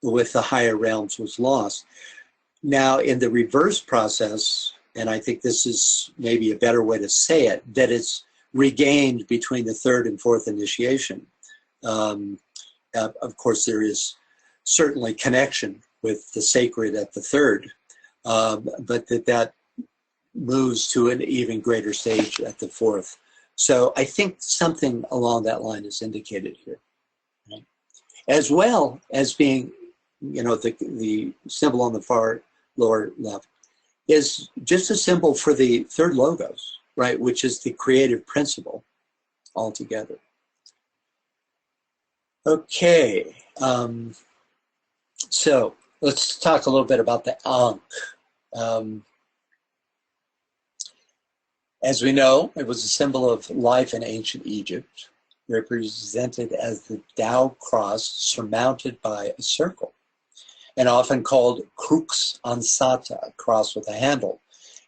with the higher realms was lost. Now, in the reverse process, and I think this is maybe a better way to say it, that it's regained between the third and fourth initiation. Of course, there is certainly connection with the sacred at the third, but that moves to an even greater stage at the fourth. So I think something along that line is indicated here, right? As well as being, the symbol on the far lower left is just a symbol for the third logos, right? Which is the creative principle altogether. Okay, so let's talk a little bit about the Ankh. As we know, it was a symbol of life in ancient Egypt, represented as the Tao cross surmounted by a circle, and often called crux ansata, a cross with a handle.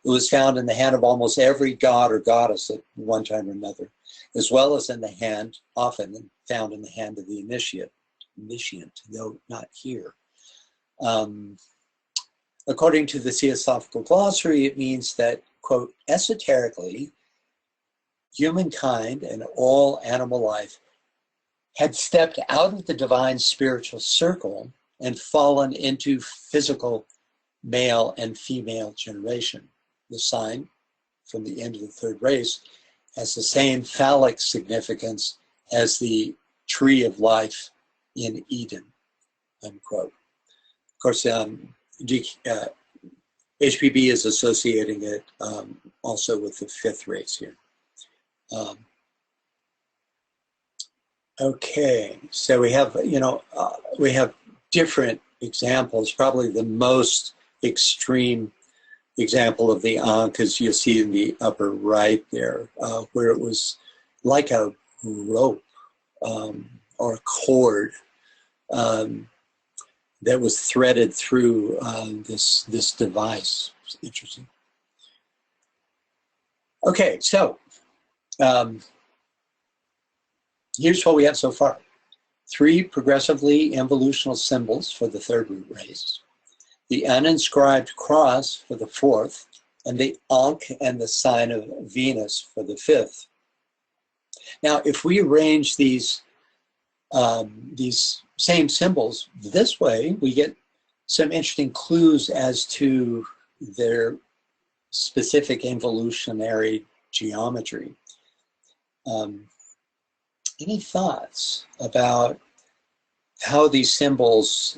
It was found in the hand of almost every god or goddess at one time or another, as well as in the hand, often found in the hand of the initiate, though not here. According to the Theosophical Glossary, it means that, quote, esoterically, humankind and all animal life had stepped out of the divine spiritual circle and fallen into physical male and female generation. The sign from the end of the third race has the same phallic significance as the tree of life in Eden, unquote. Of course, HPB is associating it also with the fifth race here. Okay, so we have, we have different examples. Probably the most extreme example of the Ankh, as you see in the upper right there, where it was like a rope or a cord that was threaded through this device. It's interesting. Okay, so here's what we have so far. 3 progressively involutional symbols for the third root race, the uninscribed cross for the fourth, and the Ankh and the sign of Venus for the fifth. Now, if we arrange these same symbols this way, we get some interesting clues as to their specific involutionary geometry. Any thoughts about how these symbols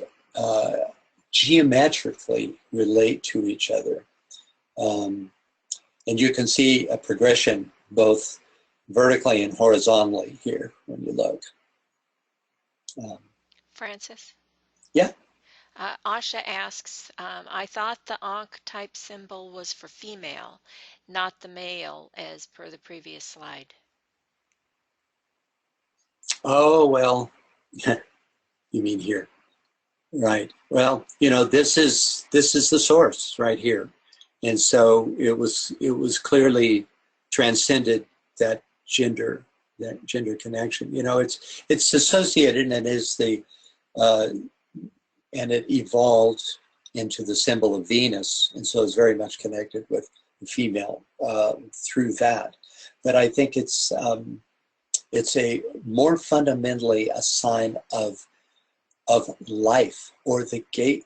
geometrically relate to each other. And you can see a progression both vertically and horizontally here when you look. Francis? Yeah. Asha asks, I thought the Ankh type symbol was for female, not the male as per the previous slide. Oh, well, you mean here. Right. Well, you know, this is the source right here. And so it was clearly transcended that gender connection. You know, it's associated and is and it evolved into the symbol of Venus, and so it's very much connected with the female through that. But I think it's a more fundamentally a sign of life, or the gate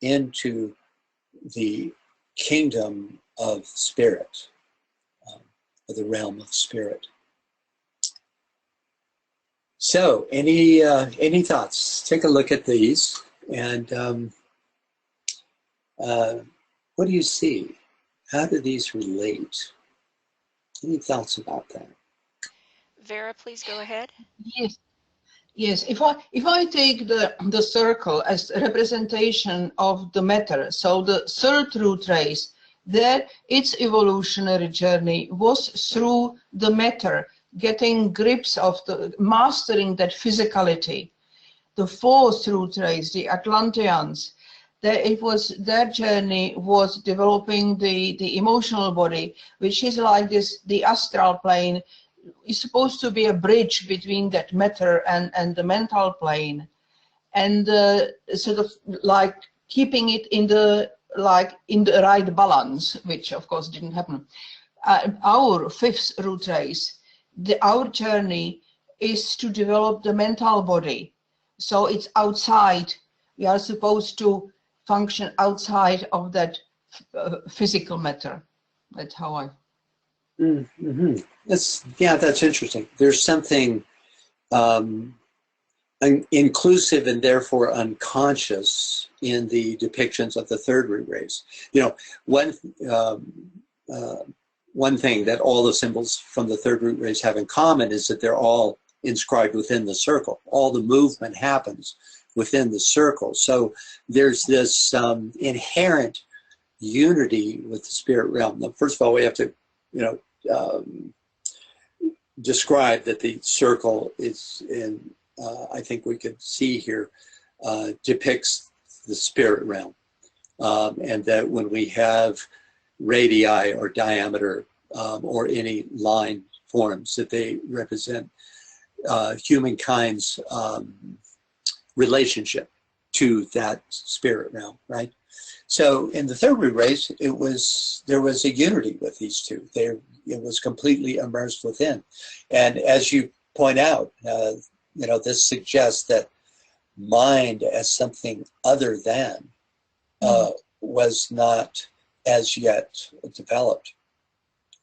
into the kingdom of spirit, or the realm of spirit. So, any thoughts? Take a look at these, and what do you see? How do these relate? Any thoughts about that? Vera, please go ahead. Yes. Yes, if I take the circle as a representation of the matter, so the third root race, there its evolutionary journey was through the matter, getting grips of mastering that physicality. The fourth root race, the Atlanteans, their journey was developing the emotional body, which is like this, the astral plane is supposed to be a bridge between that matter and the mental plane, and sort of like keeping it in the right balance, which of course didn't happen. Our fifth root race, our journey is to develop the mental body, so it's outside. We are supposed to function outside of that physical matter. That's how I. Mm-hmm. That's interesting. There's something inclusive and therefore unconscious in the depictions of the third root race. You know, one thing that all the symbols from the third root race have in common is that they're all inscribed within the circle. All the movement happens within the circle. So there's this inherent unity with the spirit realm. Now, first of all, we have to, describe that the circle is in, I think we could see here, depicts the spirit realm. And that when we have radii or diameter or any line forms, that they represent humankind's relationship to that spirit realm, right? So in the third root race, there was a unity with these two. It was completely immersed within. And as you point out, this suggests that mind as something other than was not as yet developed,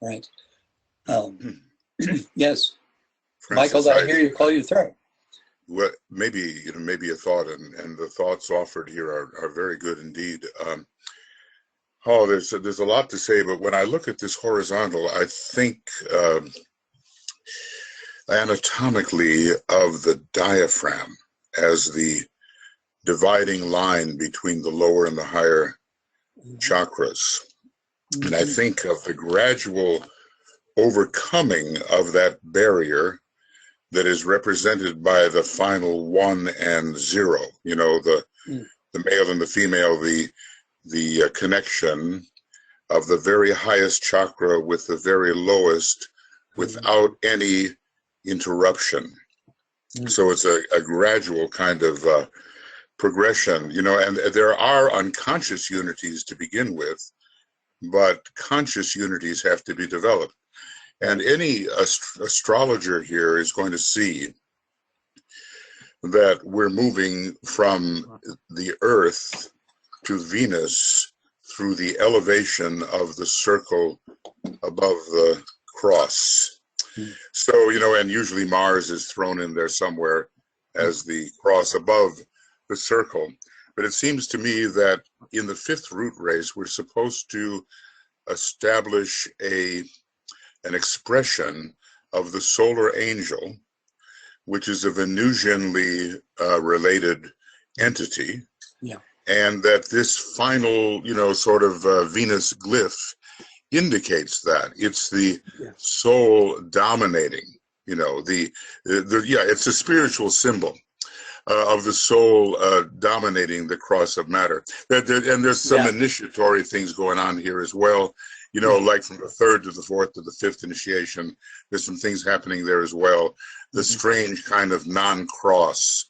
right? Yes. Francis, Michael, I hear you call your throat. Well, maybe a thought, and the thoughts offered here are very good indeed. There's a lot to say, but when I look at this horizontal, I think anatomically of the diaphragm as the dividing line between the lower and the higher chakras. And I think of the gradual overcoming of that barrier that is represented by the final 1 and 0, the male and the female, the connection of the very highest chakra with the very lowest without any interruption. So it's a gradual kind of progression, and there are unconscious unities to begin with, but conscious unities have to be developed. And any astrologer here is going to see that we're moving from the Earth to Venus through the elevation of the circle above the cross. So, and usually Mars is thrown in there somewhere as the cross above the circle. but it seems to me that in the fifth root race, we're supposed to establish an expression of the solar angel, which is a Venusianly related entity. Yeah. And that this final, sort of Venus glyph indicates that it's the soul dominating, it's a spiritual symbol of the soul dominating the cross of matter. And there's some initiatory things going on here as well, like from the third to the fourth to the fifth initiation. There's some things happening there as well. The strange kind of non-cross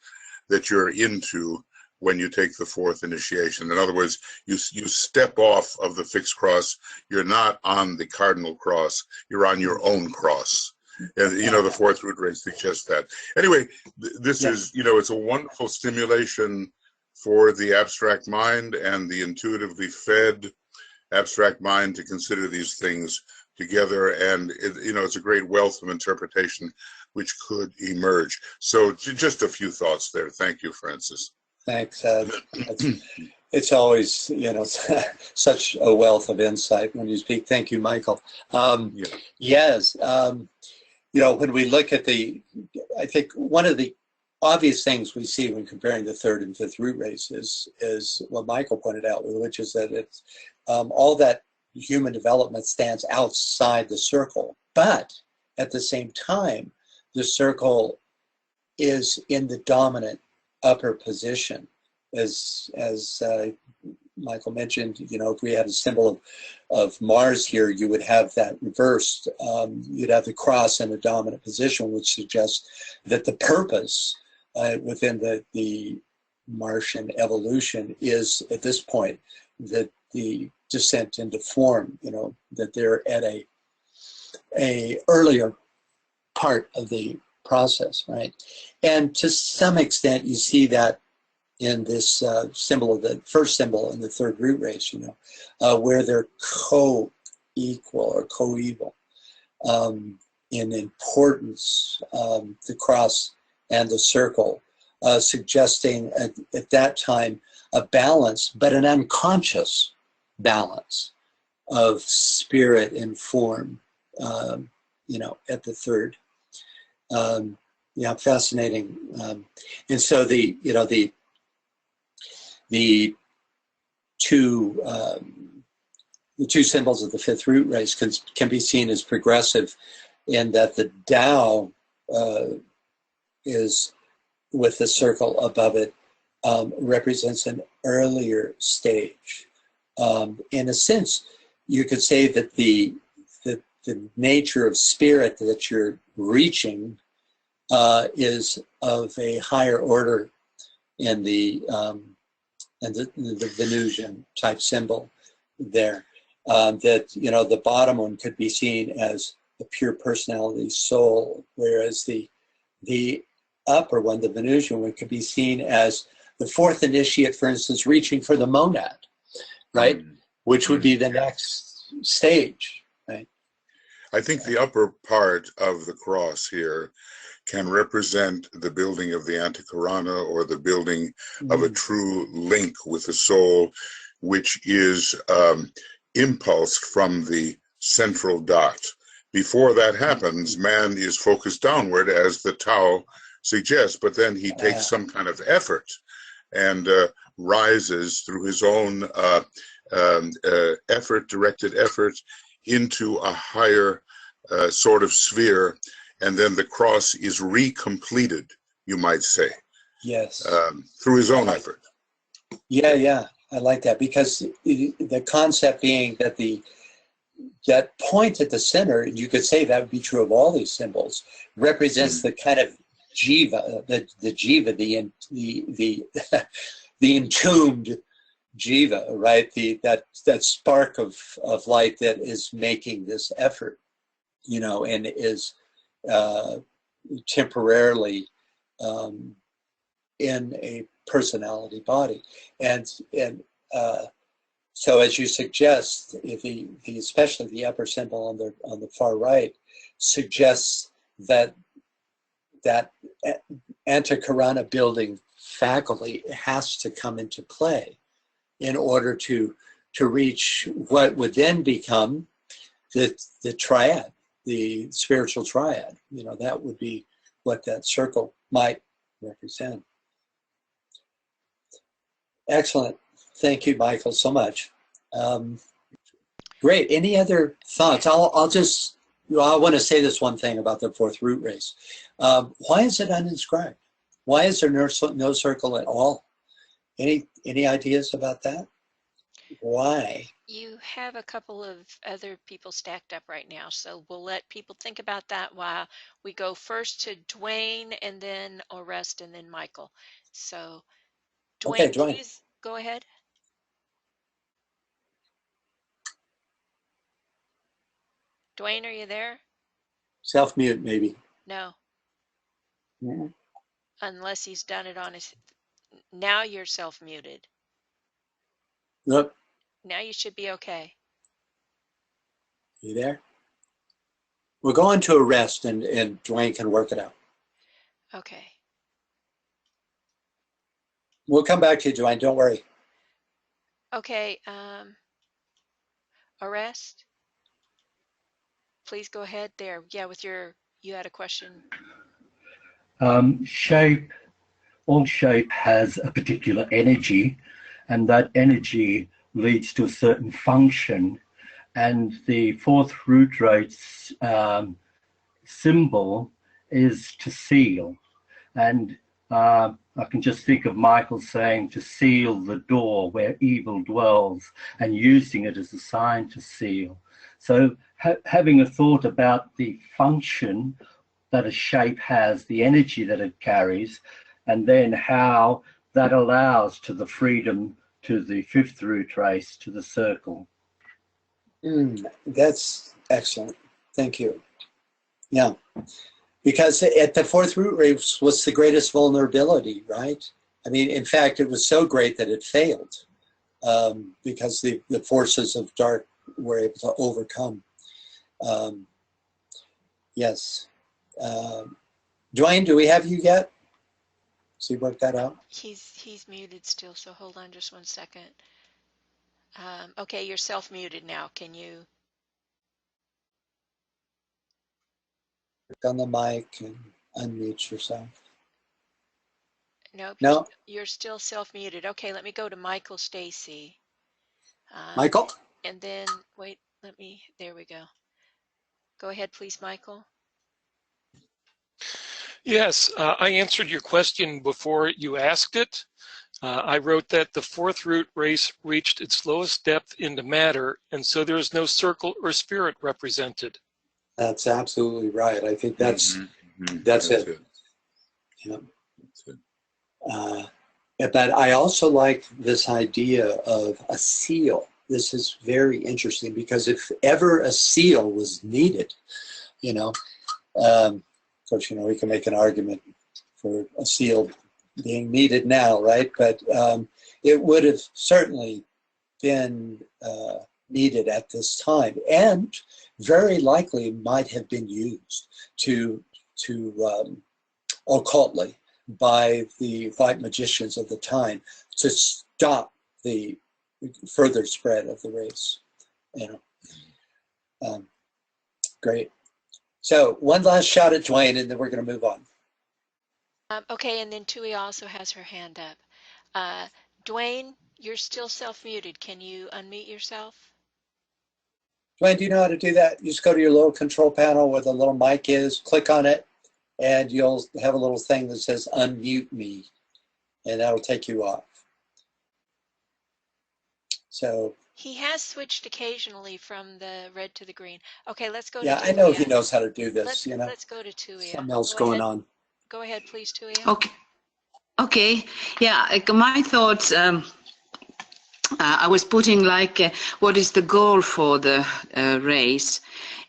that you're into when you take the fourth initiation. In other words, you step off of the fixed cross. You're not on the cardinal cross. You're on your own cross. And, the fourth root race suggests that. Anyway, this is, it's a wonderful stimulation for the abstract mind and the intuitively fed abstract mind to consider these things together. And, it's a great wealth of interpretation which could emerge. So just a few thoughts there. Thank you, Francis. Thanks. It's always, such a wealth of insight when you speak. Thank you, Michael. Yes. When we look at I think one of the obvious things we see when comparing the third and fifth root race is what Michael pointed out, which is that it's all that human development stands outside the circle, but at the same time, the circle is in the dominant upper position, as Michael mentioned. If we had a symbol of Mars here, you would have that reversed. You'd have the cross in a dominant position, which suggests that the purpose within the Martian evolution is, at this point, that the descent into form. That they're at a earlier part of the process, right? And to some extent, you see that in this symbol of the first symbol in the third root race, where they're co-equal or co-equal in importance, the cross and the circle, suggesting at that time a balance, but an unconscious balance of spirit and form, at the third. Fascinating. And so the two symbols of the fifth root race can be seen as progressive, in that the Tao is with the circle above it, represents an earlier stage. In a sense, you could say that the nature of spirit that you're reaching is of a higher order in the Venusian type symbol there. That the bottom one could be seen as the pure personality soul, whereas the upper one, the Venusian one, could be seen as the fourth initiate, for instance, reaching for the monad, right? Which would be the next stage, right? I think the upper part of the cross here can represent the building of the Antikarana, or the building of a true link with the soul, which is impulsed from the central dot. Before that happens, man is focused downward, as the Tao suggests, but then he takes some kind of effort and rises through his own directed effort into a higher sort of sphere, and then the cross is recompleted, you might say. Yes. Through his own effort. Yeah, I like that, because the concept being that that point at the center, you could say that would be true of all these symbols, represents the kind of jiva, the jiva, the entombed jiva, right? That spark of light that is making this effort, and is temporarily in a personality body, and so, as you suggest, especially the upper symbol on the far right suggests that Antakarana building faculty has to come into play in order to reach what would then become the triad, the spiritual triad. You know, that would be what that circle might represent. Excellent. Thank you, Michael, so much. Great. Any other thoughts? I want to say this one thing about the fourth root race. Why is it uninscribed? Why is there no circle at all? Any ideas about that? Why? You have a couple of other people stacked up right now, so we'll let people think about that while we go first to Dwayne and then Orest and then Michael. So Dwayne, Okay, Dwayne. please go ahead. Dwayne, are you there? Self-mute, maybe. No. Yeah. Unless he's done it on his... Now you're self-muted. Look. Now you should be okay. You there? We're going to a rest and Dwayne can work it out. Okay. We'll come back to you, Dwayne. Don't worry. Okay. Orest? Please go ahead there. Yeah, with you had a question. Shape, all shape has a particular energy, and that energy leads to a certain function, and the fourth root race symbol is to seal. And I can just think of Michael saying to seal the door where evil dwells and using it as a sign to seal. So having a thought about the function that a shape has, the energy that it carries, and then how that allows to the freedom to the fifth root race, to the circle. That's excellent. Thank you. Yeah, because at the fourth root race was the greatest vulnerability, right? I mean, in fact, it was so great that it failed because the forces of dark were able to overcome. Yes. Dwayne, do we have you yet? So you work that out? He's muted still, so hold on just 1 second. Okay, you're self-muted now. Can you? Click on the mic and unmute yourself. Nope. No? You're still self-muted. Okay, let me go to Michael Stacy. Michael? And then, wait, there we go. Go ahead, please, Michael. Yes, I answered your question before you asked it. I wrote that the fourth root race reached its lowest depth into matter, and so there is no circle or spirit represented. That's absolutely right. I think that's it. Yeah. That's it. But I also like this idea of a seal. This is very interesting because if ever a seal was needed, you know, of course, you know, we can make an argument for a seal being needed now, right? But it would have certainly been needed at this time, and very likely might have been used to occultly by the white magicians of the time to stop the further spread of the race. You know, great. So one last shot at Dwayne, and then we're going to move on. Okay, and then Tui also has her hand up. Dwayne, you're still self-muted. Can you unmute yourself? Dwayne, do you know how to do that? You just go to your little control panel where the little mic is, click on it, and you'll have a little thing that says unmute me, and that'll take you off. So he has switched occasionally from the red to the green. Okay, let's go to Tuia. I know he knows how to do this. Let's go to Tuia. Something else going on. Go ahead, please, Tuia. Okay. Yeah, my thoughts, I was putting like, what is the goal for the race?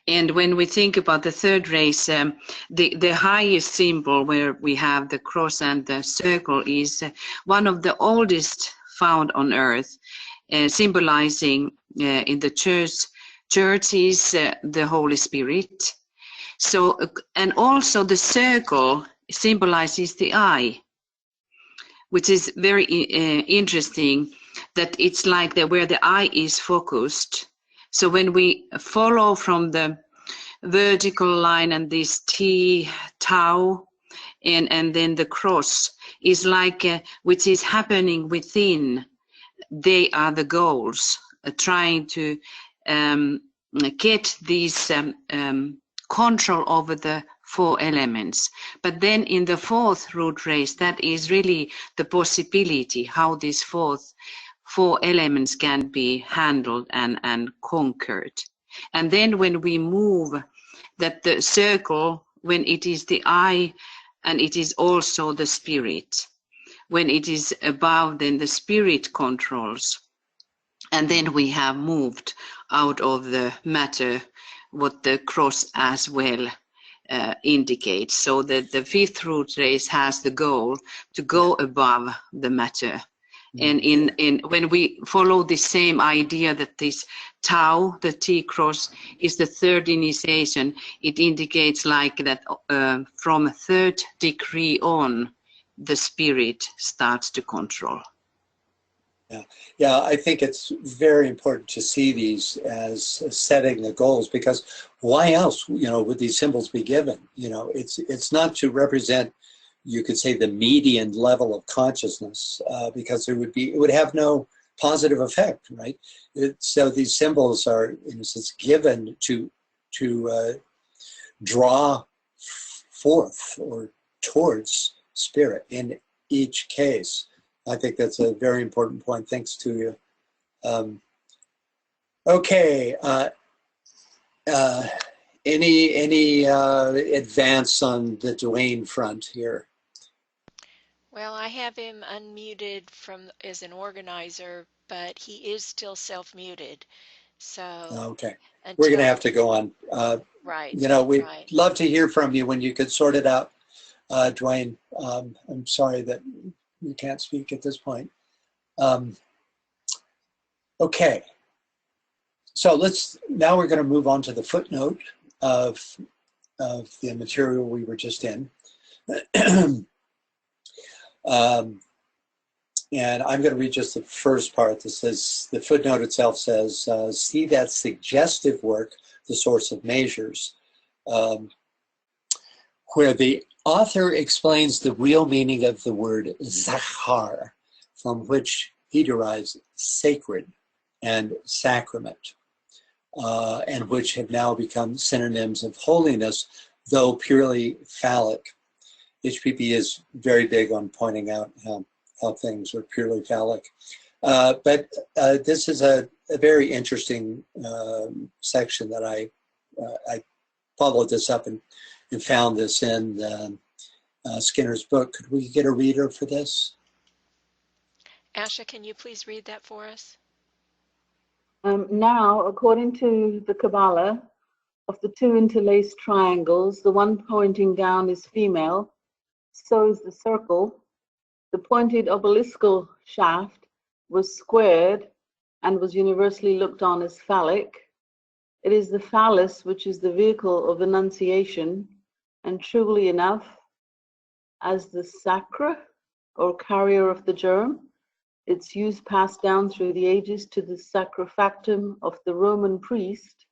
And when we think about the third race, the highest symbol where we have the cross and the circle is one of the oldest found on earth, symbolizing in the church is the Holy Spirit. So, and also the circle symbolizes the eye, which is very interesting, that it's like where the eye is focused. So when we follow from the vertical line and this T, tau, and then the cross is like, which is happening within, they are the goals, trying to get these control over the 4 elements. But then in the 4th root race, that is really the possibility how these 4 elements can be handled and conquered. And then when we move that the circle, when it is the eye and it is also the spirit, when it is above, then the spirit controls. And then we have moved out of the matter, what the cross as well indicates. So that the 5th root race has the goal to go above the matter. And in when we follow the same idea that this tau, the T cross, is the 3rd initiation, it indicates like that from 3rd degree on, the spirit starts to control. Yeah, I think it's very important to see these as setting the goals, because why else, would these symbols be given? It's not to represent, you could say, the median level of consciousness, because it would have no positive effect, right? So these symbols are, in a sense, given to draw forth or towards spirit in each case. I think that's a very important point. Thanks to you. Okay. Any advance on the Dwayne front here? Well, I have him unmuted as an organizer, but he is still self-muted. So okay, we're going to have to go on. Right. We'd love to hear from you when you could sort it out, Dwayne. I'm sorry that you can't speak at this point. Okay, so now we're going to move on to the footnote of the material we were just in. And I'm going to read just the first part. That says, the footnote itself says, see that suggestive work, The Source of Measures, where the author explains the real meaning of the word zachar, from which he derives sacred and sacrament, and which have now become synonyms of holiness, though purely phallic. HPB is very big on pointing out how things are purely phallic. But this is a very interesting section that I followed this up and found this in Skinner's book. Could we get a reader for this? Asha, can you please read that for us? Now, according to the Kabbalah, of the 2 interlaced triangles, the one pointing down is female, so is the circle. The pointed obeliscal shaft was squared and was universally looked on as phallic. It is the phallus which is the vehicle of enunciation, and truly enough, as the sacra, or carrier of the germ, its use passed down through the ages to the sacrofactum of the Roman priest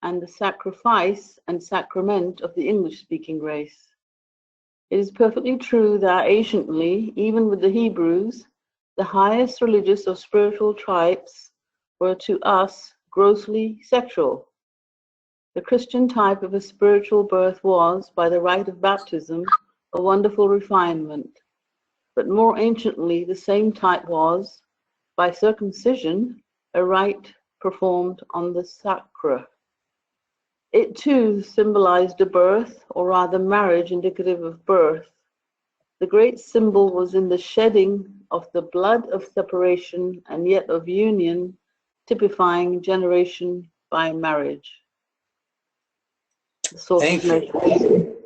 and the sacrifice and sacrament of the English-speaking race. It is perfectly true that anciently, even with the Hebrews, the highest religious or spiritual types were to us grossly sexual. The Christian type of a spiritual birth was, by the rite of baptism, a wonderful refinement. But more anciently, the same type was, by circumcision, a rite performed on the sacra. It too symbolized a birth, or rather marriage indicative of birth. The great symbol was in the shedding of the blood of separation and yet of union, typifying generation by marriage. The source Thank of you.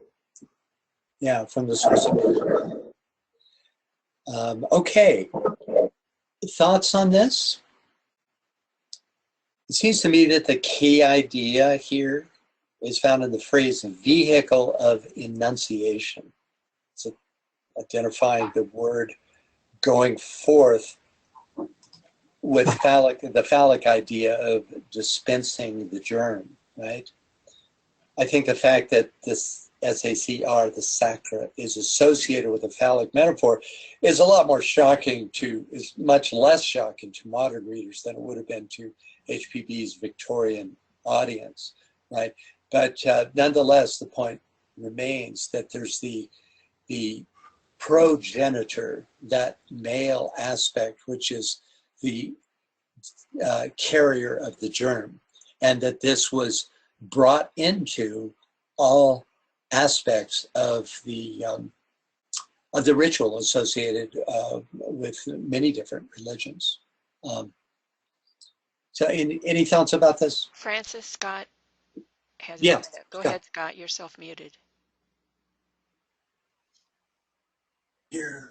Yeah, from the source of measures. Okay, thoughts on this? It seems to me that the key idea here is found in the phrase vehicle of enunciation. It's identifying the word going forth with the phallic idea of dispensing the germ, right? I think the fact that this SACR, the sacra, is associated with a phallic metaphor is a lot more shocking is much less shocking to modern readers than it would have been to HPB's Victorian audience, right? But nonetheless, the point remains that there's the progenitor, that male aspect, which is the carrier of the germ, and that this was brought into all aspects of the ritual associated with many different religions. So, any thoughts about this? Francis, Scott has Yes. Go ahead, Scott. You're self-muted. Here,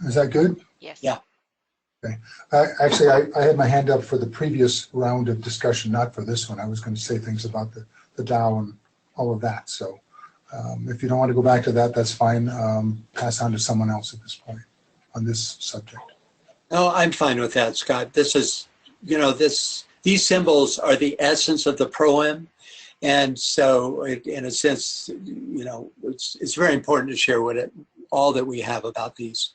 is that good? Yes. Yeah. Okay. Actually, I had my hand up for the previous round of discussion, not for this one. I was going to say things about the Tao and all of that. So if you don't want to go back to that, that's fine. Pass on to someone else at this point on this subject. No, I'm fine with that, Scott. This is, these symbols are the essence of the proem. And so, in a sense, it's very important to share all that we have about these.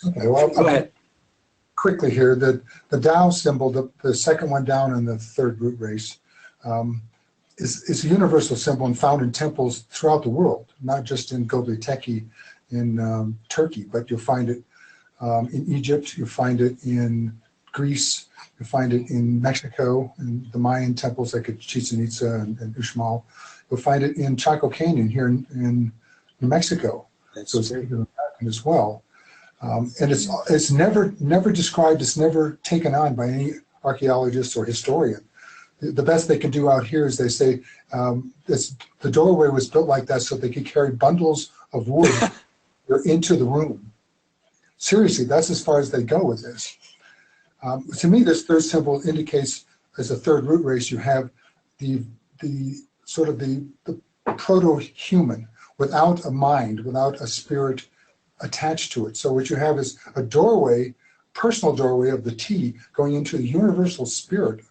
Okay, well, go ahead. Quickly here, the Tao symbol, the second one down in the third root race, is a universal symbol and found in temples throughout the world, not just in Göbekli Tepe in Turkey, but you'll find it in Egypt, you'll find it in Greece, you find it in Mexico, in the Mayan temples like at Chichen Itza and Uxmal. You'll find it in Chaco Canyon here in New Mexico. So it's Native American as well. And it's never described, it's never taken on by any archaeologist or historian. The best they can do out here is they say the doorway was built like that so they could carry bundles of wood into the room. Seriously, that's as far as they go with this. To me, this third symbol indicates, as a third root race, you have the sort of the proto-human without a mind, without a spirit attached to it. So what you have is a doorway, personal doorway of the T going into the universal spirit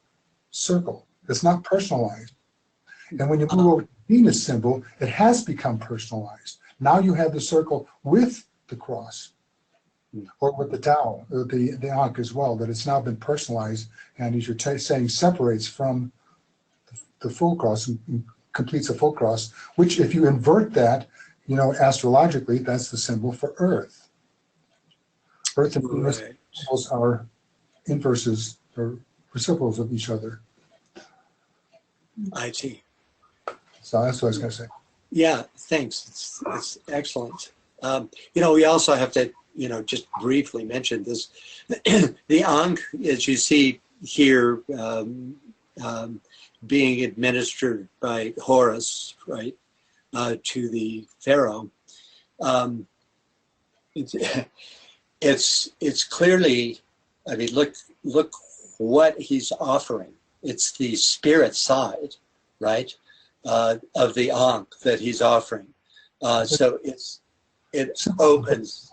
circle. It's not personalized. And when you move over to the Venus symbol, it has become personalized. Now you have the circle with the cross, or with the Tao, the Ankh as well, that it's now been personalized, and as you're saying, separates from the full cross and completes a full cross, which if you invert that, astrologically, that's the symbol for Earth. Earth and Venus symbols are inverses or reciprocals of each other. I see. So that's what I was going to say. Yeah, thanks. It's excellent. We also have to, just briefly mention this. The Ankh, as you see here, being administered by Horus, right, to the pharaoh, it's clearly, look what he's offering. It's the spirit side, right, of the Ankh that he's offering. So it opens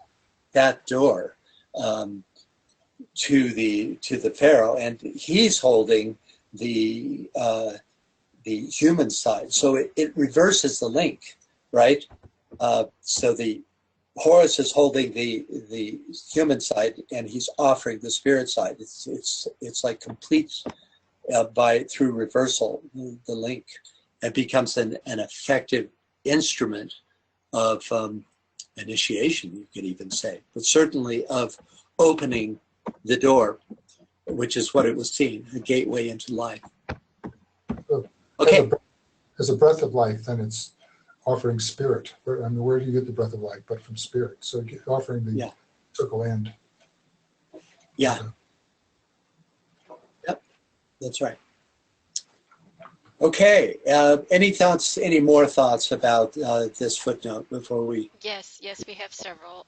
that door to the pharaoh, and he's holding the human side. So it reverses the link, right? So the Horus is holding the human side, and he's offering the spirit side. It's like complete through reversal the link. It becomes an effective instrument of initiation, you could even say, but certainly of opening the door, which is what it was seen, a gateway into life. Okay. As a breath of life, then it's offering spirit. I mean, where do you get the breath of life but from spirit? So offering the circle end. Yeah. Yep, that's right. Okay. Any more thoughts about this footnote before we? Yes, we have several.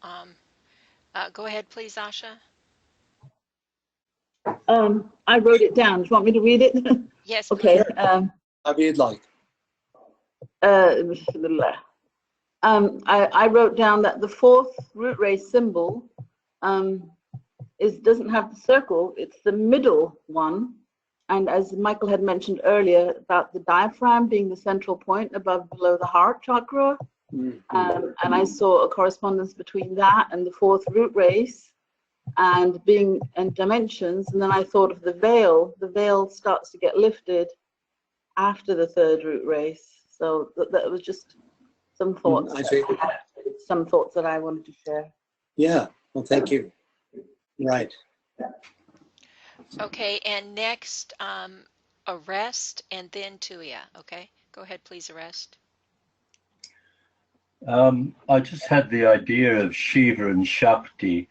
Go ahead, please, Asha. I wrote it down. Do you want me to read it? Yes. Okay. However you'd like. I wrote down that the fourth root ray symbol doesn't have the circle, it's the middle one. And as Michael had mentioned earlier about the diaphragm being the central point below the heart chakra, and I saw a correspondence between that and the fourth root race and being in dimensions. And then I thought of the veil. The veil starts to get lifted after the third root race. So that was just some thoughts. Some thoughts that I wanted to share. Yeah, well, thank you. Right. Okay, and next, Arrest and then Tuya. Okay, go ahead, please, Arrest. I just had the idea of Shiva and Shakti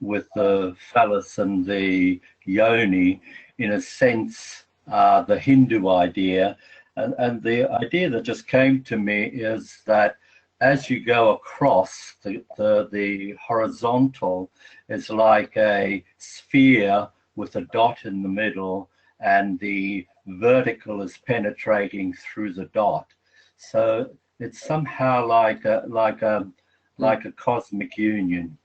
with the phallus and the yoni, in a sense, the Hindu idea. And the idea that just came to me is that as you go across, the horizontal is like a sphere with a dot in the middle, and the vertical is penetrating through the dot. So it's somehow like a cosmic union.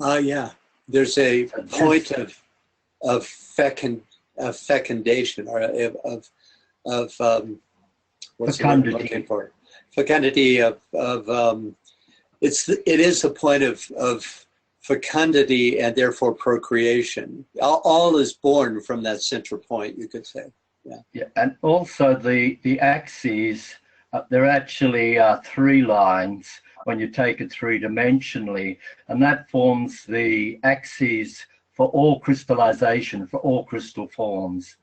Yeah, there's a point of fecundation, or of what's the word I'm looking for? Fecundity of it is a point of fecundity and therefore procreation. All is born from that central point, you could say. Yeah. Yeah, and also the axes. There actually are 3 lines when you take it 3-dimensionally, and that forms the axes for all crystallization, for all crystal forms.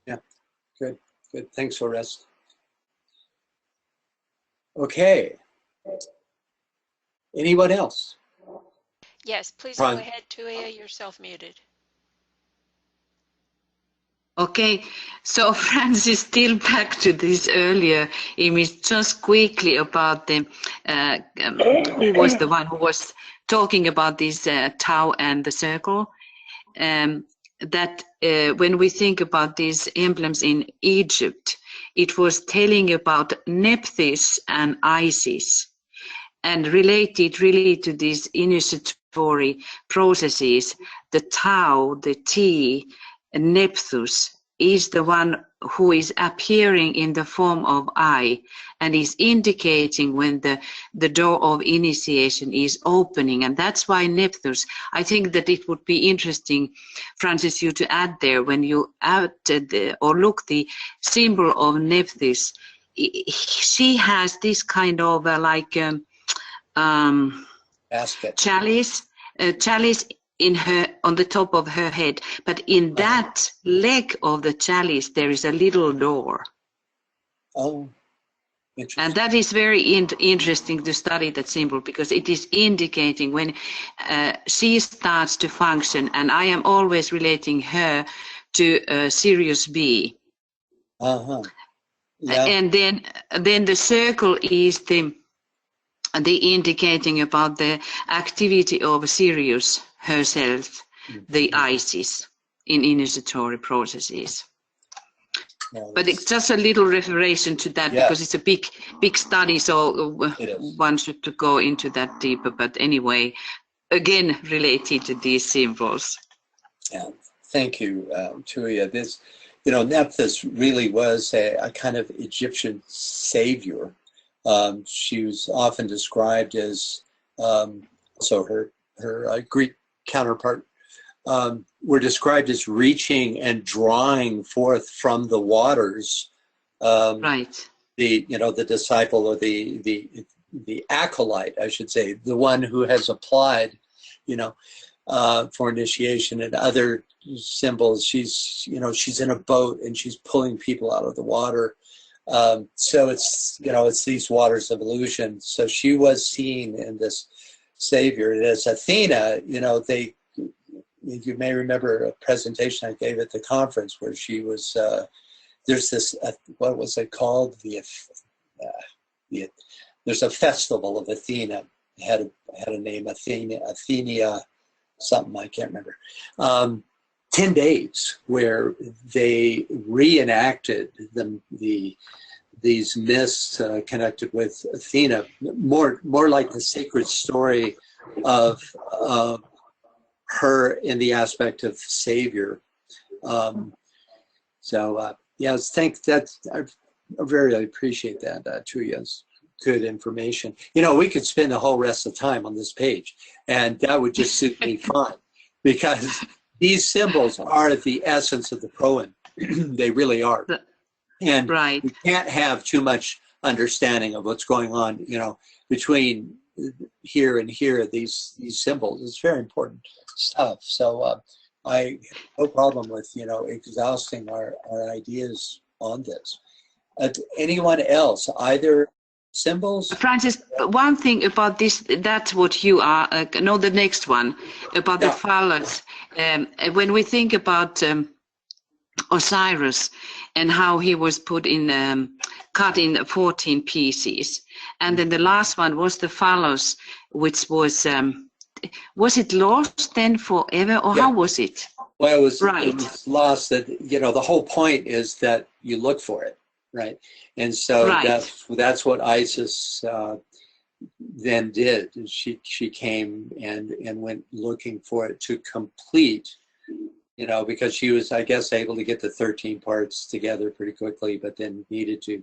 Yeah, good. Thanks, Orest. Okay. Anyone else? Yes, please go ahead, Tuya, you're self-muted. Okay, so Francis, still back to this earlier image, just quickly about the, who was the one who was talking about this Tau and the circle, that when we think about these emblems in Egypt, it was telling about Nephthys and Isis, and related really to these initiatory processes. The Tau, the T, Nephthys is the one who is appearing in the form of I and is indicating when the door of initiation is opening. And that's why Nephthys, I think that it would be interesting, Francis, you to add there, when you add or look the symbol of Nephthys, she has this kind of basket, chalice in her, on the top of her head, but in that leg of the chalice there is a little door. Oh, and that is very interesting to study that symbol, because it is indicating when she starts to function, and I am always relating her to Sirius B. Yeah. And then the circle is the indicating about the activity of Sirius herself, the Isis, in initiatory processes. But it's just a little referration to that, because it's a big study, so one should to go into that deeper. But anyway, again, related to these symbols. Yeah, thank you, Tuya. This, Nephthys really was a kind of Egyptian savior. She was often described as, also her Greek counterpart, were described as reaching and drawing forth from the waters. Right. The disciple, or the acolyte, I should say, the one who has applied, for initiation and other symbols. She's in a boat and she's pulling people out of the water. So it's these waters of illusion. So she was seen in this savior. And as Athena, you may remember a presentation I gave at the conference where she was, there's this, what was it called? There's a festival of Athena. It had a name, Athenia, something, I can't remember. 10 days where they reenacted the these myths connected with Athena, more like the sacred story of her in the aspect of savior. Yes, thanks. I very appreciate that, Chuyas. Good information. You know, we could spend the whole rest of the time on this page, and that would just suit me fine, because these symbols are the essence of the Proem. They really are. And right. we can't have too much understanding of what's going on, you know, between here and here, these symbols. It's very important stuff. So I have no problem with, you know, exhausting our ideas on this. Anyone else, either symbols? Francis, one thing about this, that's what you are, no, the next one, about the phallus. When we think about Osiris and how he was put in, cut in 14 pieces. And then the last one was the phallus, which was it lost then forever, or how was it? Well, it was right. lost. That, you know, the whole point is that you look for it, right? And so that's what Isis then did. She came and went looking for it to complete, you know, because she was, I guess, able to get the 13 parts together pretty quickly, but then needed to,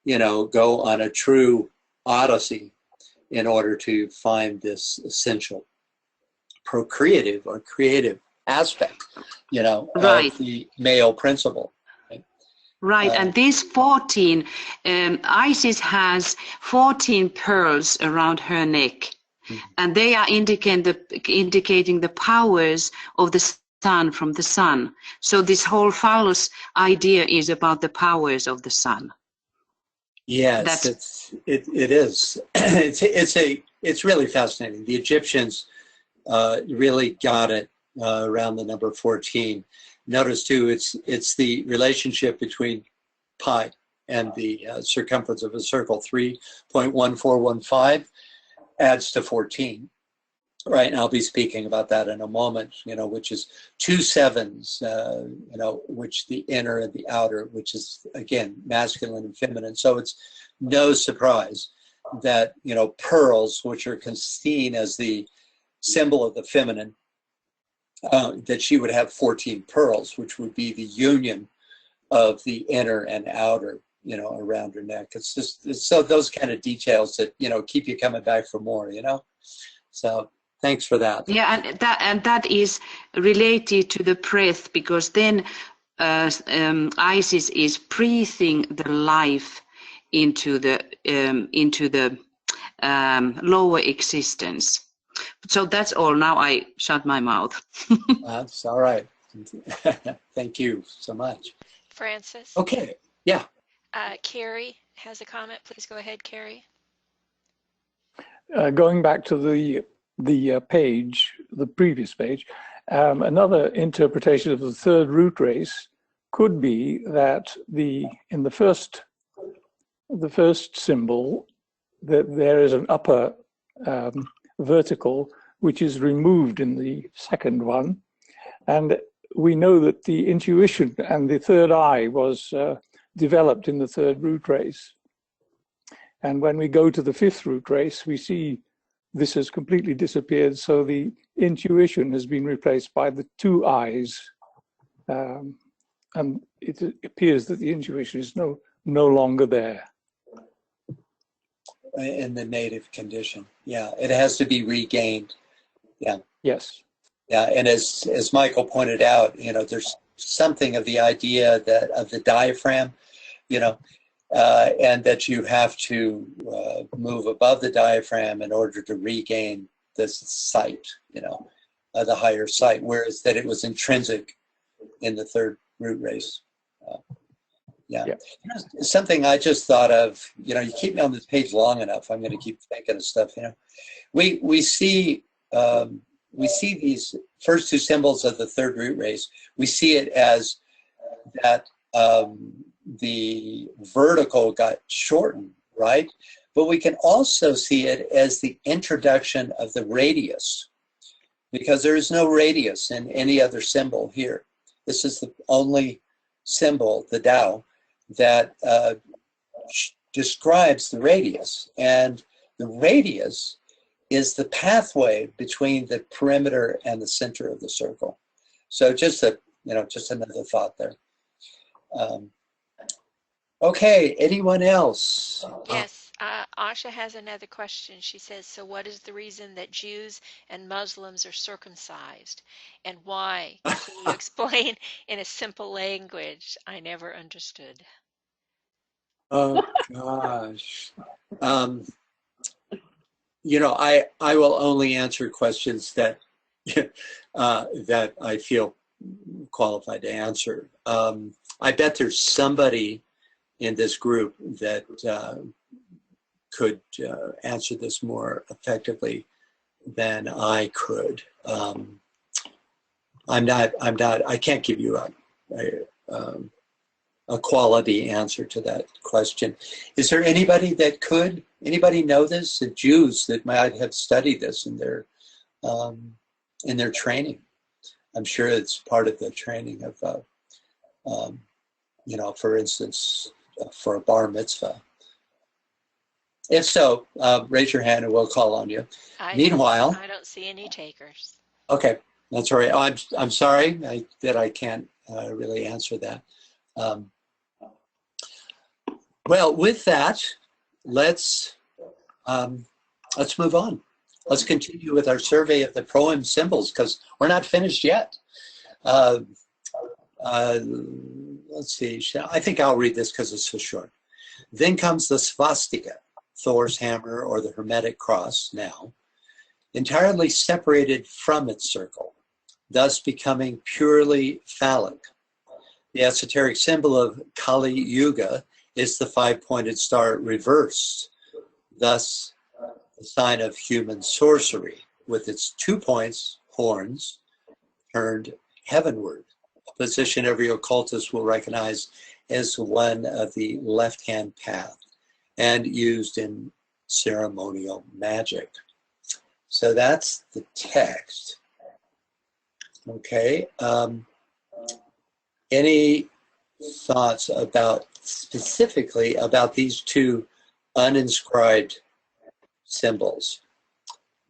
you know, go on a true odyssey in order to find this essential procreative or creative aspect, you know, of the male principle. Right, and these 14, Isis has 14 pearls around her neck, and they are indicating the powers of the sun from the sun. So this whole phallus idea is about the powers of the sun. Yes, it is. It's really fascinating. The Egyptians really got it around the number 14. Notice too, it's the relationship between pi and the circumference of a circle. 3.1415 adds to 14, right? And I'll be speaking about that in a moment, you know, which is 2 sevens, you know, which the inner and the outer, which is, again, masculine and feminine. So it's no surprise that, you know, pearls, which are seen as the symbol of the feminine, that she would have 14 pearls, which would be the union of the inner and outer, you know, around her neck. It's just, so those kind of details that, you know, keep you coming back for more, you know. So thanks for that. Yeah, and that is related to the breath, because then Isis is breathing the life into the lower existence. So that's all. Now I shut my mouth. That's all right. Thank you so much. Francis? Okay, yeah. Carrie has a comment. Please go ahead, Carrie. Going back to the page, the previous page, another interpretation of the third root race could be that in the first symbol, that there is an upper vertical which is removed in the second one, and we know that the intuition and the third eye was developed in the third root race. And when we go to the fifth root race, we see this has completely disappeared, so the intuition has been replaced by the 2 eyes, and it appears that the intuition is no longer there. In the native condition, yeah, it has to be regained. Yeah. Yes. Yeah, and as Michael pointed out, you know, there's something of the idea that of the diaphragm, you know, and that you have to move above the diaphragm in order to regain this sight, you know, the higher sight, whereas that it was intrinsic in the third root race. Yeah. You know, something I just thought of, you know, you keep me on this page long enough, I'm going to keep thinking of stuff, you know. We see these first 2 symbols of the third root race. We see it as that the vertical got shortened, right? But we can also see it as the introduction of the radius, because there is no radius in any other symbol here. This is the only symbol, the Tao, that describes the radius, and the radius is the pathway between the perimeter and the center of the circle. So just another thought there. Okay, anyone else? Yes, Asha has another question. She says, so what is the reason that Jews and Muslims are circumcised? And why? Can you explain in a simple language? I never understood. Oh, gosh. I will only answer questions that that I feel qualified to answer. I bet there's somebody in this group that could answer this more effectively than I could. I can't give you a quality answer to that question. Is there anybody that could? Anybody know this? The Jews that might have studied this in their training. I'm sure it's part of the training of, for instance, for a bar mitzvah. If so, raise your hand and we'll call on you. Meanwhile, I don't see any takers. Okay, that's all right. I'm sorry that I can't really answer that. Well, with that, let's move on. Let's continue with our survey of the Proem symbols because we're not finished yet. Let's see. I think I'll read this because it's so short. Then comes the swastika, Thor's hammer, or the Hermetic cross now, entirely separated from its circle, thus becoming purely phallic. The esoteric symbol of Kali Yuga is the five-pointed star reversed, thus the sign of human sorcery, with its 2 points, horns, turned heavenward, a position every occultist will recognize as one of the left-hand path and used in ceremonial magic. So that's the text. Okay. Any thoughts specifically about these two uninscribed symbols?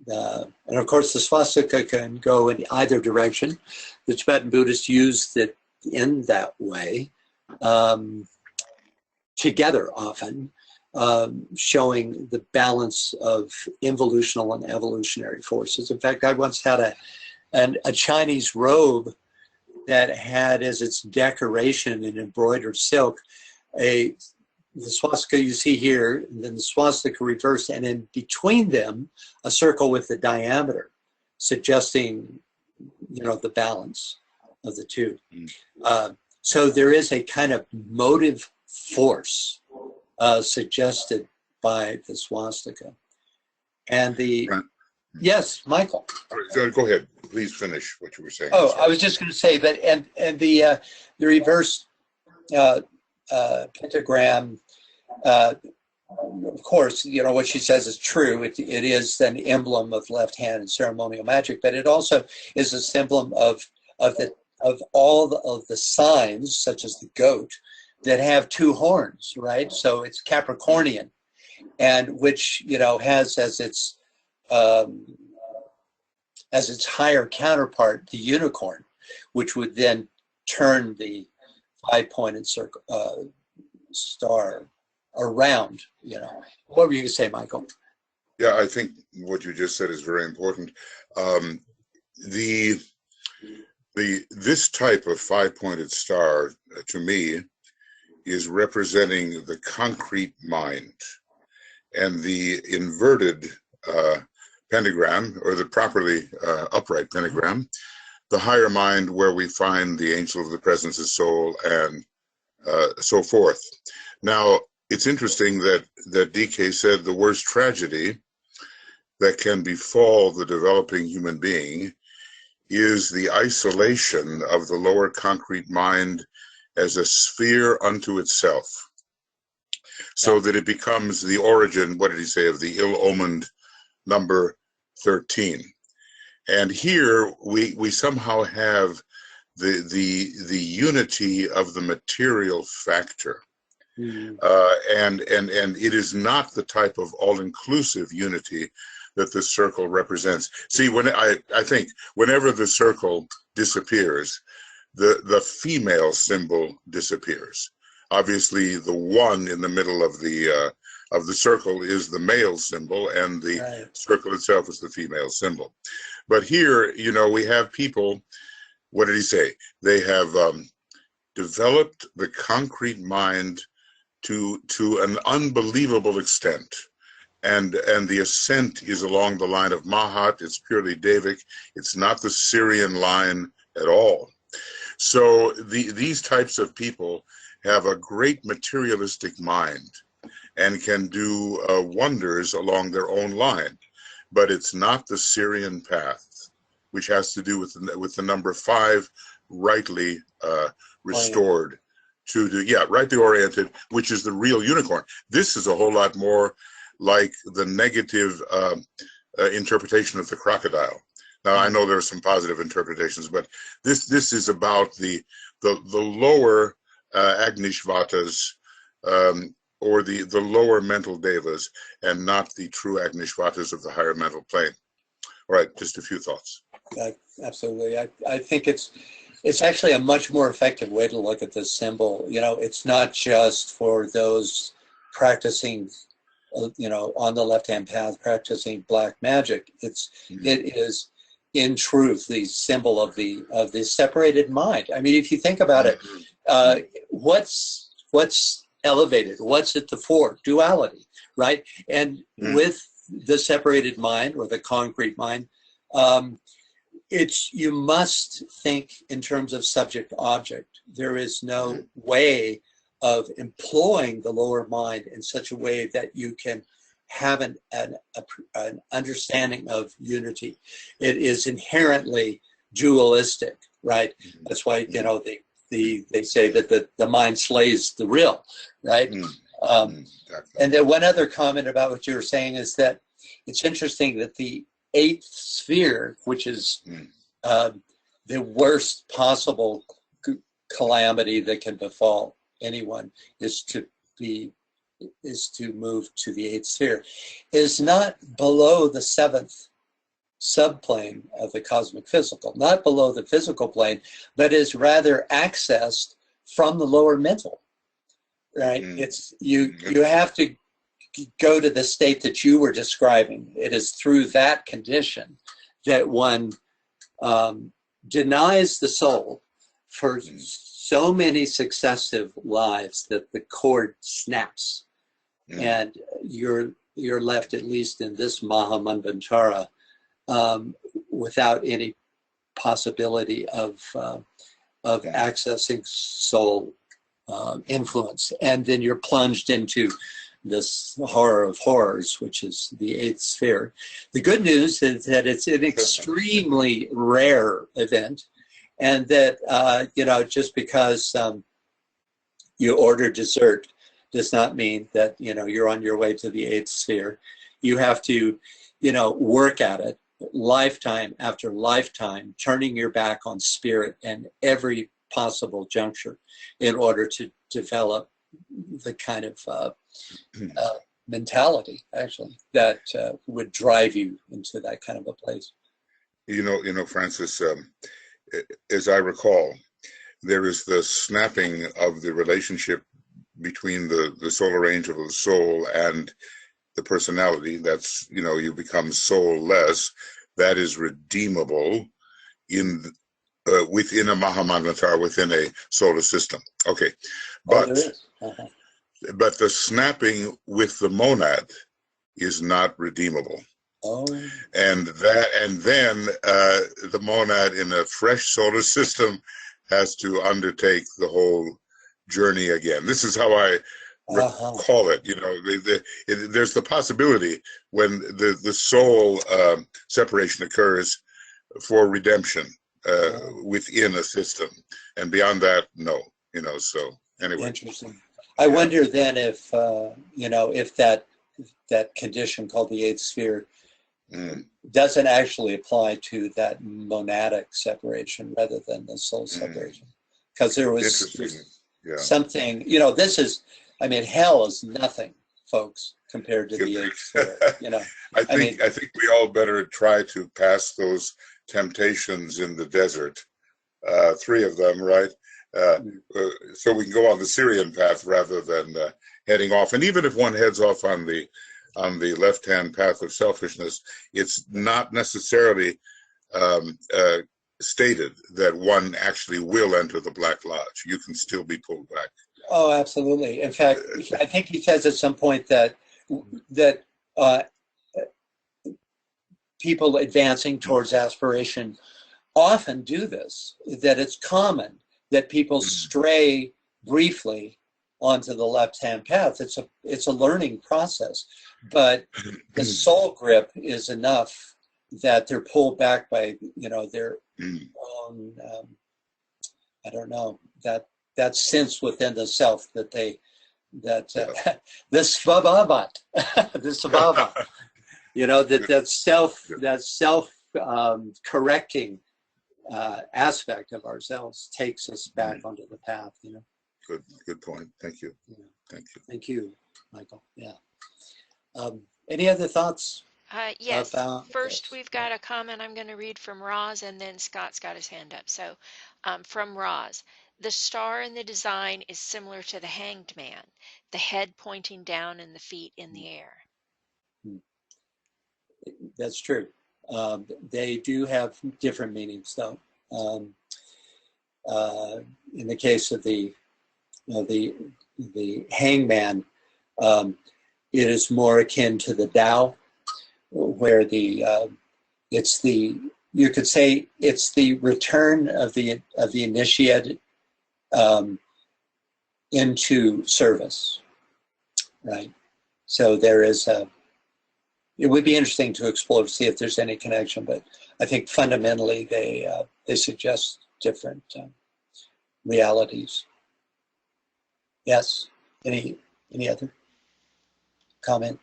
And of course, the swastika can go in either direction. The Tibetan Buddhists used it in that way, together often, showing the balance of involutional and evolutionary forces. In fact, I once had a Chinese robe that had as its decoration in embroidered silk the swastika you see here, and then the swastika reversed, and in between them a circle with the diameter, suggesting the balance of the two. So there is a kind of motive force suggested by the swastika. And yes, Michael. Go ahead. Please finish what you were saying. Oh, I was just going to say that, and the reverse pentagram. Of course, what she says is true. It is an emblem of left hand and ceremonial magic, but it also is a symbol of all of the signs, such as the goat, that have 2 horns, right? So it's Capricornian, and which has as its higher counterpart the unicorn, which would then turn the 5-pointed circle star around. What were you going to say, Michael? Yeah, I think what you just said is very important. This type of 5-pointed star, to me, is representing the concrete mind, and the inverted pentagram, or the properly upright pentagram, the higher mind, where we find the angel of the presence of soul and so forth. Now, it's interesting that DK said the worst tragedy that can befall the developing human being is the isolation of the lower concrete mind as a sphere unto itself, so that it becomes the origin, what did he say, of the ill-omened number 13. And here we somehow have the unity of the material factor. and it is not the type of all-inclusive unity that the circle represents. See, when I think whenever the circle disappears, the female symbol disappears. Obviously, the one in the middle of the circle is the male symbol, and the circle itself is the female symbol. But here, you know, we have people. What did he say? They have developed the concrete mind to an unbelievable extent. And the ascent is along the line of Mahat. It's purely Devic. It's not the Syrian line at all. So these types of people have a great materialistic mind and can do wonders along their own line. But it's not the Syrian path, which has to do with the number 5 rightly restored to the, rightly oriented, which is the real unicorn. This is a whole lot more like the negative interpretation of the crocodile. Now, I know there are some positive interpretations, but this is about the lower Agnishvatas, or the lower mental devas, and not the true Agnishvatas of the higher mental plane. All right, just a few thoughts. Absolutely. I think it's actually a much more effective way to look at this symbol. You know, it's not just for those practicing, you know, on the left-hand path, practicing black magic. It is, in truth, the symbol of the separated mind. I mean, if you think about it, what's elevated? What's at the fore? Duality, right? And with the separated mind, or the concrete mind, you must think in terms of subject-object. There is no way of employing the lower mind in such a way that you can have an understanding of unity. It is inherently dualistic, right? That's why, you know, they say that the mind slays the real, right? And then one other comment about what you were saying is that it's interesting that the 8th sphere, which is the worst possible calamity that can befall anyone, is to move to the 8th sphere, is not below the 7th subplane of the cosmic physical, not below the physical plane, but is rather accessed from the lower mental, right? It's you have to go to the state that you were describing. It is through that condition that one denies the soul for so many successive lives that the cord snaps, and you're left, at least in this Mahamanvantara, without any possibility of accessing soul influence, and then you're plunged into this horror of horrors, which is the 8th sphere. The good news is that it's an extremely rare event, and that you know, just because you order dessert does not mean that, you know, you're on your way to the 8th sphere. You have to, you know, work at it lifetime after lifetime, turning your back on spirit and every possible juncture in order to develop the kind of mentality, actually, that would drive you into that kind of a place. You know, Francis, as I recall, there is the snapping of the relationship between the solar angel of the soul and the personality. That's, you know, you become soulless. That is redeemable in within a Mahamanvantara, within a solar system. Okay, but but the snapping with the monad is not redeemable. And then the monad in a fresh solar system has to undertake the whole journey again. This is how I recall it. You know, there's the possibility when the soul separation occurs for redemption within a system, and beyond that, no. You know, so anyway. Interesting. I wonder then if you know, if that condition called the 8th sphere doesn't actually apply to that monadic separation rather than the soul separation, because there was something, you know, this is I mean, hell is nothing, folks, compared to the eighth floor. You know, I think we all better try to pass those temptations in the desert. 3 of them, right? So we can go on the Syrian path rather than heading off. And even if one heads off on the left-hand path of selfishness, it's not necessarily stated that one actually will enter the Black Lodge. You can still be pulled back. Oh, absolutely. In fact, I think he says at some point that people advancing towards aspiration often do this, that it's common that people stray briefly onto the left-hand path. It's a learning process, but the soul grip is enough that they're pulled back by, you know, their own, I don't know, that sense within the self that this svabhavat, this svabha, you know, that self correcting aspect of ourselves takes us back onto the path, you know. Good point. Thank you. Yeah. Thank you. Thank you, Michael. Yeah. Any other thoughts? Yes. First, we've got a comment I'm going to read from Roz, and then Scott's got his hand up. So, from Roz, the star in the design is similar to the hanged man, the head pointing down and the feet in the air. That's true. They do have different meanings, though. In the case of the hangman, it is more akin to the Tao, where you could say it's the return of the initiate into service, right? So there is it would be interesting to explore to see if there's any connection, but I think fundamentally they suggest different realities. Yes. Any other comment?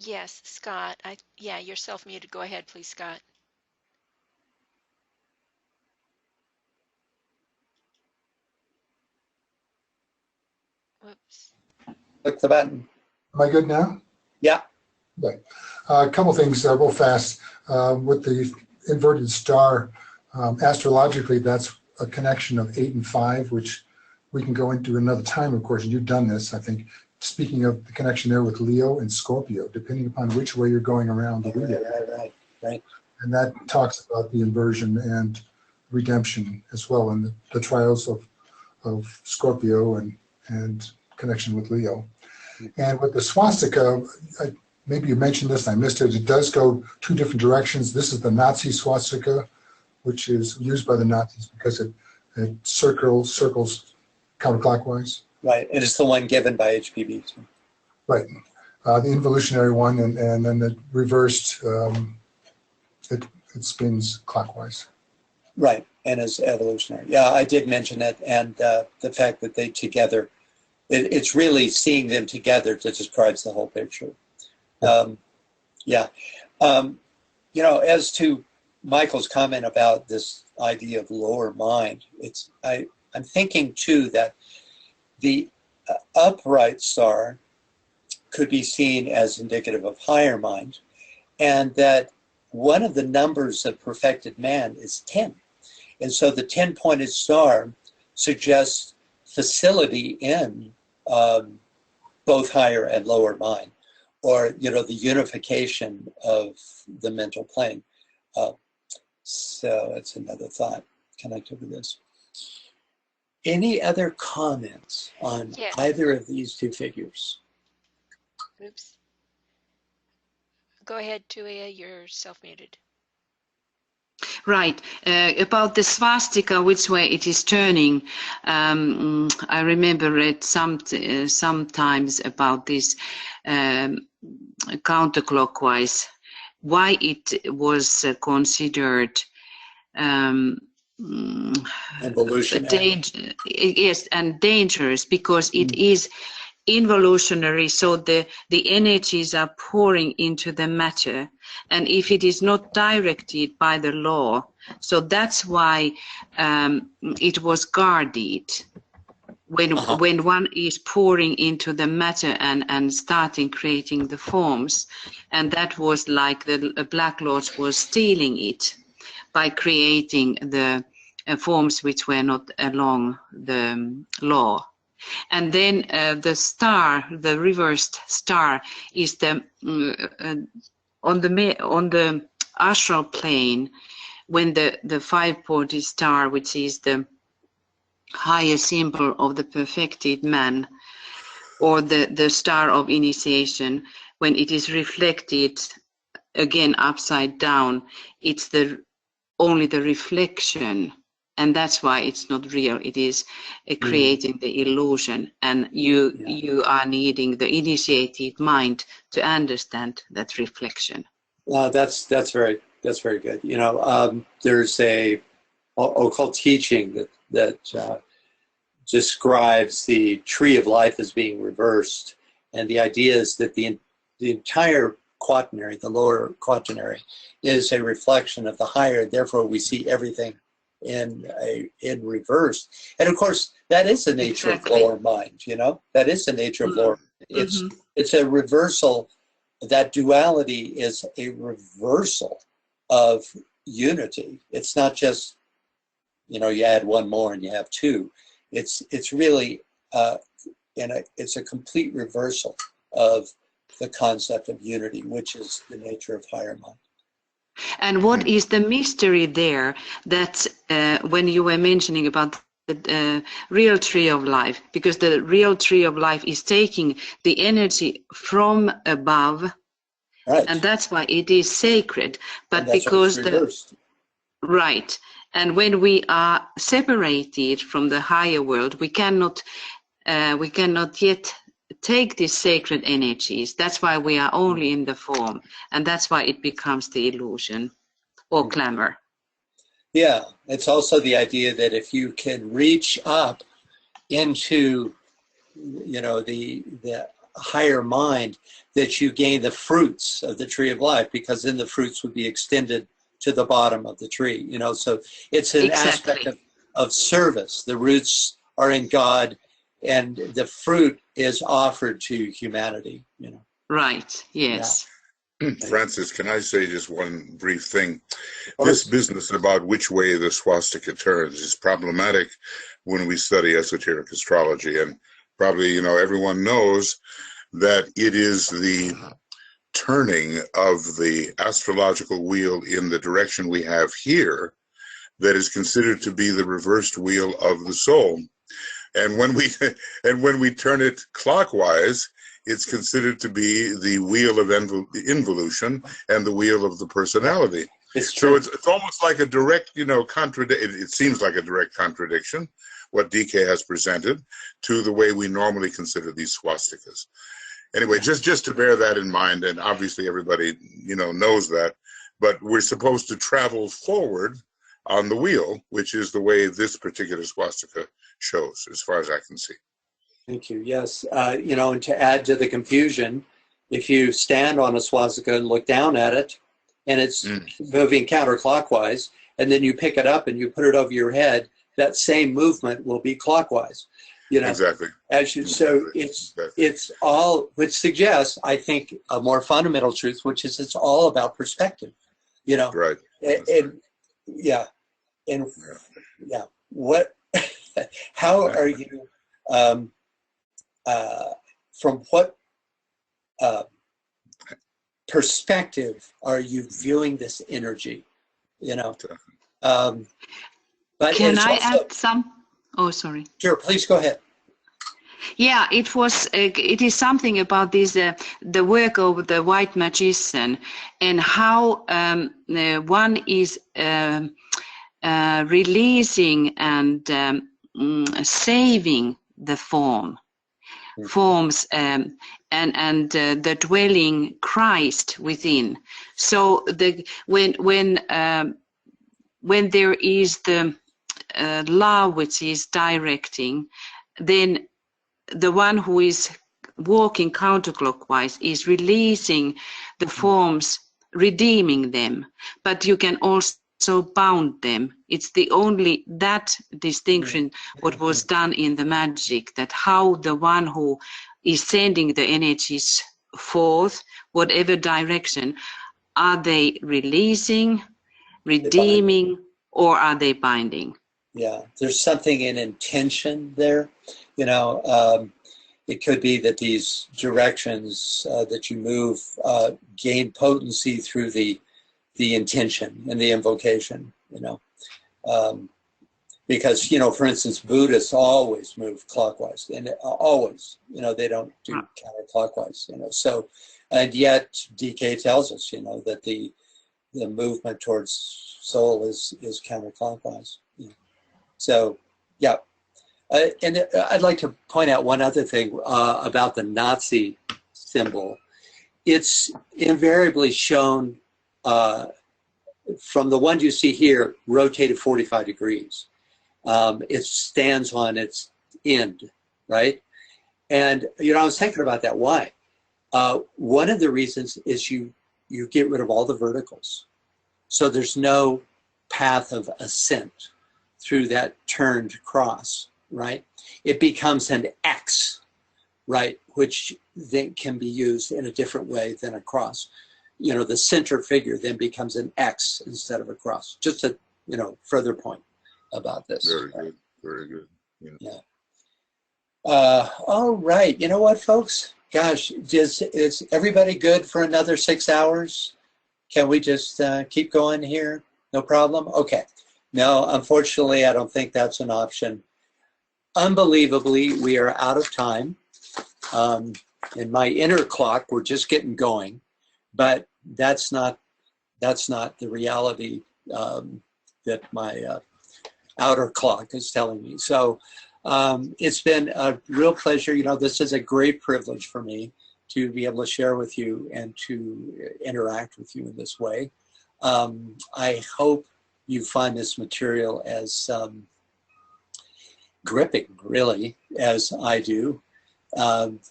Yes, Scott. Yeah, you're self-muted. Go ahead, please, Scott. Whoops. Click the button. Am I good now? Yeah. Okay. A couple things real fast. With the inverted star, astrologically, that's a connection of 8 and 5, which we can go into another time, of course, and you've done this, I think. Speaking of the connection there with Leo and Scorpio, depending upon which way you're going around the wheel. Right. And that talks about the inversion and redemption as well, and the trials of Scorpio and connection with Leo. And with the swastika, maybe you mentioned this, I missed it. It does go 2 different directions. This is the Nazi swastika, which is used by the Nazis because it circles counterclockwise. Right, and it's the one given by HPB too. Right, the involutionary one, and then the reversed, it spins clockwise. Right, and is evolutionary. Yeah, I did mention it, and the fact that they together, it's really seeing them together that describes the whole picture. You know, as to Michael's comment about this idea of lower mind, I'm thinking too that the upright star could be seen as indicative of higher mind, and that one of the numbers of perfected man is 10. And so the 10-pointed star suggests facility in both higher and lower mind, or, you know, the unification of the mental plane. So that's another thought connected with this. Any other comments on either of these 2 figures? Oops. Go ahead, Tuia, you're self-muted. Right. About the swastika, which way it is turning, I remember read sometimes about this counterclockwise, why it was considered yes, and dangerous, because it is involutionary, so the energies are pouring into the matter, and if it is not directed by the law, so that's why it was guarded. when one is pouring into the matter and starting creating the forms, and that was like the Black Lords was stealing it by creating the forms which were not along the law. And then the star, the reversed star, is the on the astral plane, when the five-pointed star, which is the higher symbol of the perfected man, or the star of initiation, when it is reflected again upside down, it's only the reflection, and that's why it's not real. It is creating the illusion, and you are needing the initiated mind to understand that reflection. That's very good. You know, there's a occult teaching that describes the tree of life as being reversed, and the idea is that the entire quaternary, the lower quaternary, is a reflection of the higher. Therefore, we see everything in reverse. And of course, that is the nature of lower mind. You know, that is the nature of lower. It's a reversal. That duality is a reversal of unity. It's not just, you know, you add one more and you have two. It's really it's a complete reversal of the concept of unity, which is the nature of higher mind. And what is the mystery there that when you were mentioning about the real tree of life, because the real tree of life is taking the energy from above, right, and that's why it is sacred. But because right, and when we are separated from the higher world, we cannot yet take these sacred energies. That's why we are only in the form, and that's why it becomes the illusion or glamour. Yeah, it's also the idea that if you can reach up into, you know, the higher mind, that you gain the fruits of the tree of life, because then the fruits would be extended to the bottom of the tree. You know, so it's an aspect of service. The roots are in God, and the fruit is offered to humanity. You know. Right. Yes. Yeah. Francis, can I say just one brief thing? This business about which way the swastika turns is problematic when we study esoteric astrology, and probably, you know, everyone knows that it is the turning of the astrological wheel in the direction we have here that is considered to be the reversed wheel of the soul. And when we turn it clockwise, it's considered to be the wheel of involution and the wheel of the personality. So it's almost like a direct, you know, it seems like a direct contradiction, what DK has presented, to the way we normally consider these swastikas. Anyway, just to bear that in mind, and obviously everybody, you know, knows that, but we're supposed to travel forward on the wheel, which is the way this particular swastika shows, as far as I can see. Thank you. Yes. You know, and to add to the confusion, if you stand on a swastika and look down at it, and it's moving counterclockwise, and then you pick it up and you put it over your head, that same movement will be clockwise. You know, exactly. As you, so it's all, which suggests, I think, a more fundamental truth, which is it's all about perspective. You know, right? What? How are you? From what perspective are you viewing this energy? You know, but can I add some? Oh, sorry. Sure, please go ahead. Yeah, it is something about this the work of the white magician, and how one is releasing and saving the forms and the dwelling Christ within. So when there is the love which is directing, then the one who is walking counterclockwise is releasing the forms, redeeming them. But you can also also bound them. It's the only that distinction what was done in the magic, that how the one who is sending the energies forth, whatever direction, are they releasing, redeeming, or are they binding? Yeah, there's something in intention there. You know, it could be that these directions that you move gain potency through the intention and the invocation, you know. Because, you know, for instance, Buddhists always move clockwise, and always, you know, they don't do counterclockwise, you know. So, and yet DK tells us, you know, that the movement towards soul is counterclockwise. You know. So, yeah. And I'd like to point out one other thing about the Nazi symbol. It's invariably shown from the one you see here, rotated 45 degrees. It stands on its end, right? And, you know, I was thinking about that. Why? One of the reasons is you get rid of all the verticals. So there's no path of ascent through that turned cross, right? It becomes an X, right? Which then can be used in a different way than a cross. You know, the center figure then becomes an X instead of a cross. Just a, you know, further point about this. Very good, very good. Yeah. All right, you know what, folks? Gosh, is everybody good for another 6 hours? Can we just keep going here? No problem? Okay. No, unfortunately, I don't think that's an option. Unbelievably, we are out of time. In my inner clock, we're just getting going, but that's not the reality that my outer clock is telling me. So it's been a real pleasure. You know, this is a great privilege for me to be able to share with you and to interact with you in this way. I hope you find this material as gripping, really, as I do.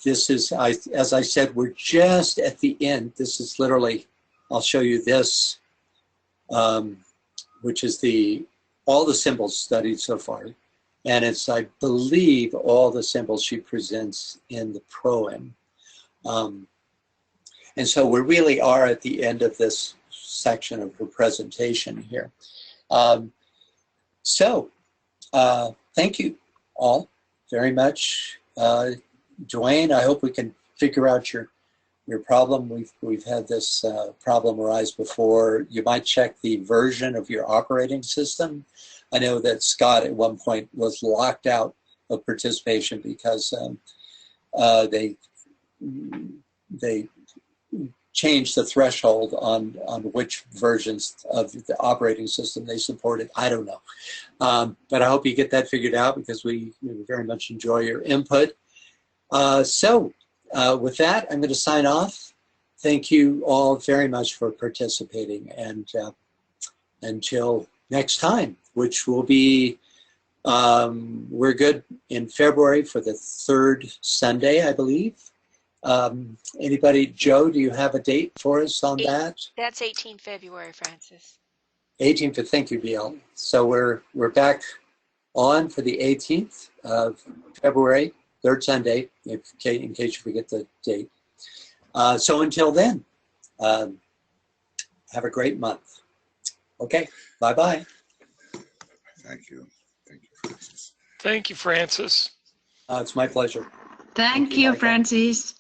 This is, as I said, we're just at the end. This is literally, I'll show you this, which is all the symbols studied so far. And it's, I believe, all the symbols she presents in the Proem. And so we really are at the end of this section of her presentation here. Thank you all very much. Dwayne, I hope we can figure out your problem. We've had this problem arise before. You might check the version of your operating system. I know that Scott at one point was locked out of participation because they changed the threshold on which versions of the operating system they supported. I don't know. But I hope you get that figured out because we very much enjoy your input. With that, I'm going to sign off. Thank you all very much for participating, and until next time, which will be, we're good in February for the 3rd Sunday, I believe. Anybody, Joe, do you have a date for us on that? That's 18 February, Francis. 18th, thank you, BL. So we're back on for the 18th of February, 3rd Sunday, in case you forget the date. So until then, have a great month. Okay, bye-bye. Thank you. Thank you, Francis. Thank you, Francis. It's my pleasure. Thank you, Francis.